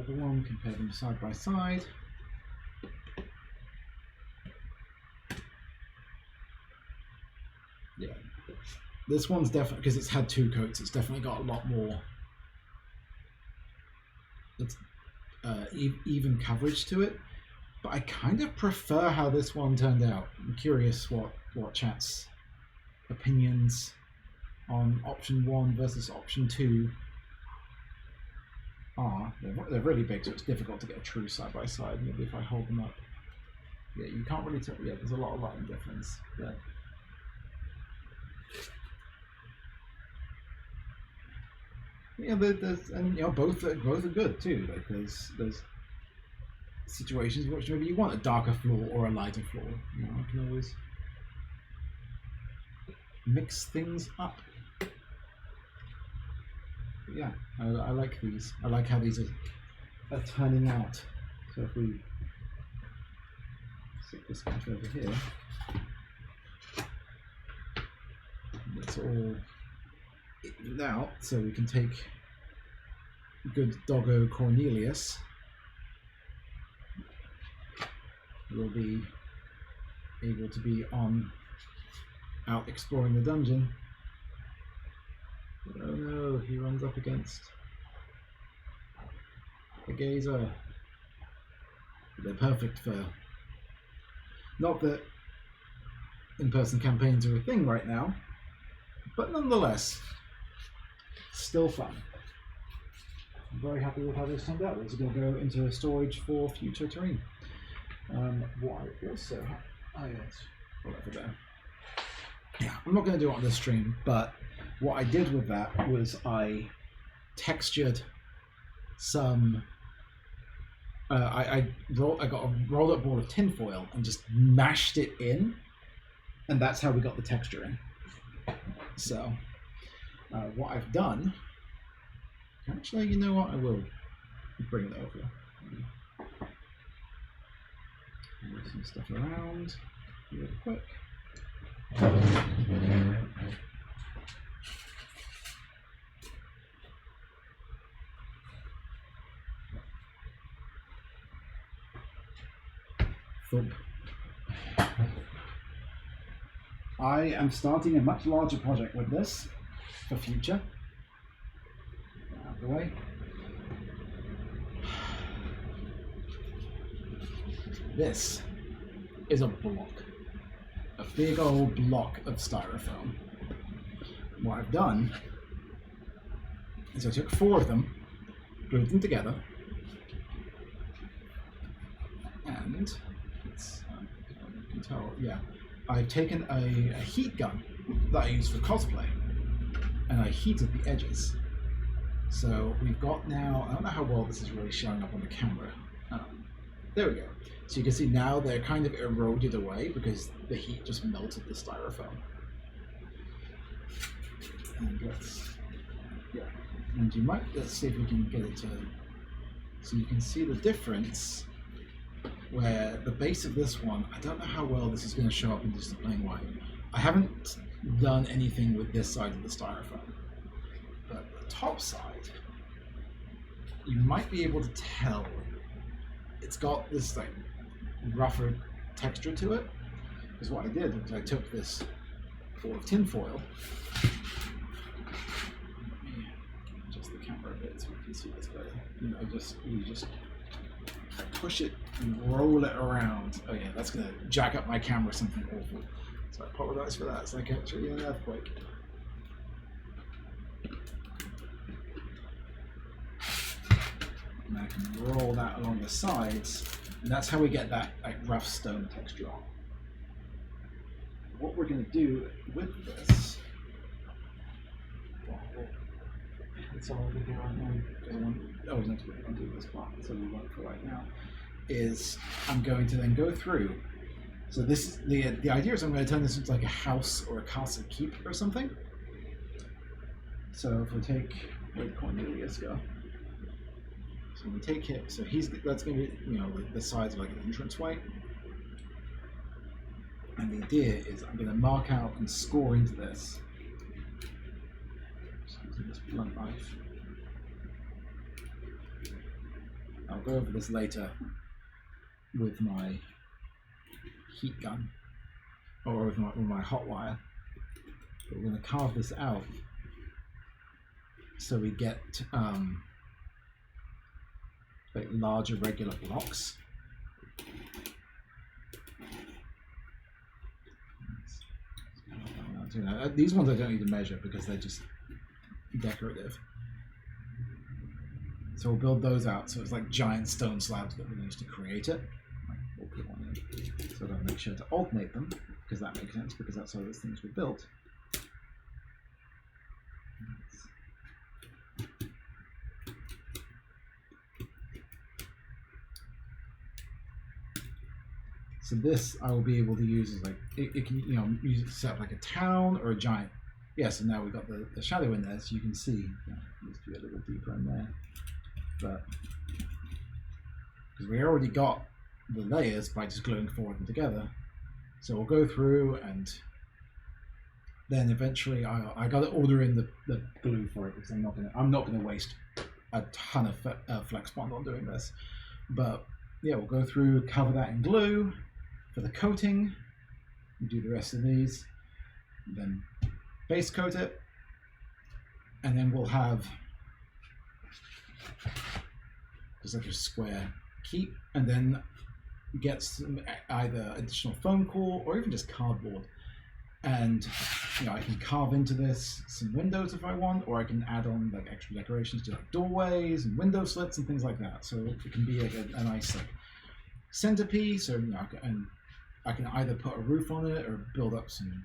other one, compare them side by side. Yeah, this one's definitely, because it's had 2 coats, it's definitely got a lot more. It's even coverage to it, but I kind of prefer how this one turned out. I'm curious what chat's opinions on option 1 versus option 2 are. They're really big, so it's difficult to get a true side by side. Maybe if I hold them up, yeah, you can't really tell. Yeah, there's a lot of lighting difference there. Yeah, there's, and you know, both are good too. Like there's situations in which maybe you want a darker floor or a lighter floor. You know, I can always mix things up. But yeah, I like these. I like how these are turning out. So if we stick this back over here, it's all evened out, so we can take good doggo Cornelius. Will be able to be out exploring the dungeon. Oh no, he runs up against the gazer. They're perfect for, not that in-person campaigns are a thing right now, but nonetheless, still fun. I'm very happy with how this turned out. These are going to go into storage for future terrain. What I also have, whatever there. Yeah, I'm not going to do it on this stream, but what I did with that was I textured some. I got a rolled up ball of tinfoil and just mashed it in, and that's how we got the texture in. So, what I've done. Actually, you know what? I will bring it over. Move some stuff around real quick. Thump. I am starting a much larger project with this for future. Get out of the way. This is a block. A big old block of styrofoam. What I've done is I took 4 of them, glued them together, and it's, you can tell, yeah, I've taken a heat gun that I use for cosplay, and I heated the edges. So we've got now, I don't know how well this is really showing up on the camera. There we go. So you can see now they're kind of eroded away because the heat just melted the styrofoam. And let's see if we can get it to, so you can see the difference where the base of this one, I don't know how well this is going to show up in just the plain white. I haven't done anything with this side of the styrofoam, but the top side, you might be able to tell it's got this like rougher texture to it. Because what I did was I took this ball of tinfoil. Let me adjust the camera a bit so we can see this better. You just push it and roll it around. Oh yeah, that's gonna jack up my camera something awful. So I apologize for that. It's like actually an earthquake. And I can roll that along the sides, and that's how we get that like rough stone texture on. What we're going to do with this, it's all over here right now because I was next week going to do this part, so we won't for right now. Is I'm going to then go through. So this is the idea is I'm going to turn this into like a house or a castle keep or something. So if we take, where'd Cornelius go? So we take him, so that's going to be, the sides of like an entranceway. And the idea is I'm going to mark out and score into this. Just using this blunt knife. I'll go over this later with my heat gun or with my hot wire. But we're going to carve this out so we get like larger regular blocks. These ones I don't need to measure because they're just decorative. So we'll build those out so it's like giant stone slabs that we're going to use to create it. We'll put one in. So I've got to make sure to alternate them because that makes sense because that's how those things were built. So this I will be able to use as like it can use it to set up like a town or a giant. Yeah, so now we've got the shadow in there, so you can see. Let's do a little deeper in there, but because we already got the layers by just gluing four of them together, so we'll go through and then eventually I got to order in the glue for it because I'm not gonna waste a ton of flex bond on doing this, but yeah, we'll go through, cover that in glue for the coating, and do the rest of these, then base coat it, and then we'll have just like a square keep, and then get some either additional foam core or even just cardboard, and I can carve into this some windows if I want, or I can add on like extra decorations to like doorways and window slits and things like that, so it can be like a nice like centerpiece, or and I can either put a roof on it or build up some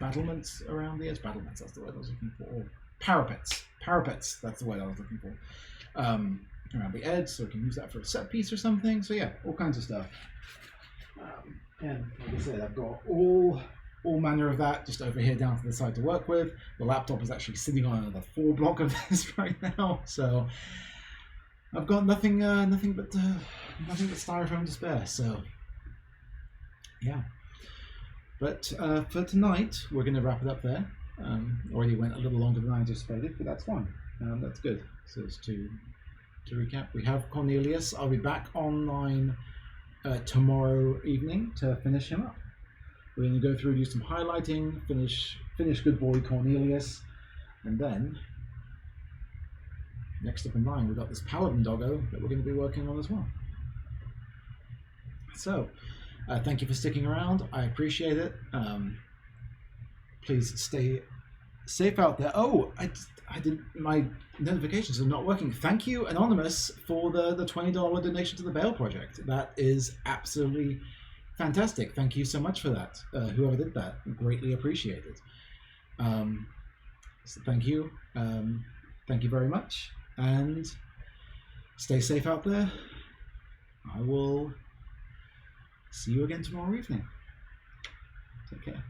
battlements around the edge. Battlements, that's the word I was looking for. Or parapets. Parapets, that's the word I was looking for. Around the edge, so I can use that for a set piece or something. So yeah, all kinds of stuff. And like I said, I've got all manner of that just over here down to the side to work with. The laptop is actually sitting on another 4 block of this right now, so I've got nothing but styrofoam to spare. So yeah. But for tonight, we're going to wrap it up there. Already went a little longer than I anticipated, but that's fine. That's good. So just to recap, we have Cornelius. I'll be back online tomorrow evening to finish him up. We're going to go through, do some highlighting, finish good boy Cornelius, and then next up in line we've got this Paladin doggo that we're going to be working on as well. So thank you for sticking around. I appreciate it. Please stay safe out there. Oh, I did, my notifications are not working. Thank you, Anonymous, for the $20 donation to the Bail Project. That is absolutely fantastic. Thank you so much for that. Whoever did that, greatly appreciated. So thank you. Thank you very much. And stay safe out there. I will see you again tomorrow evening. Take care.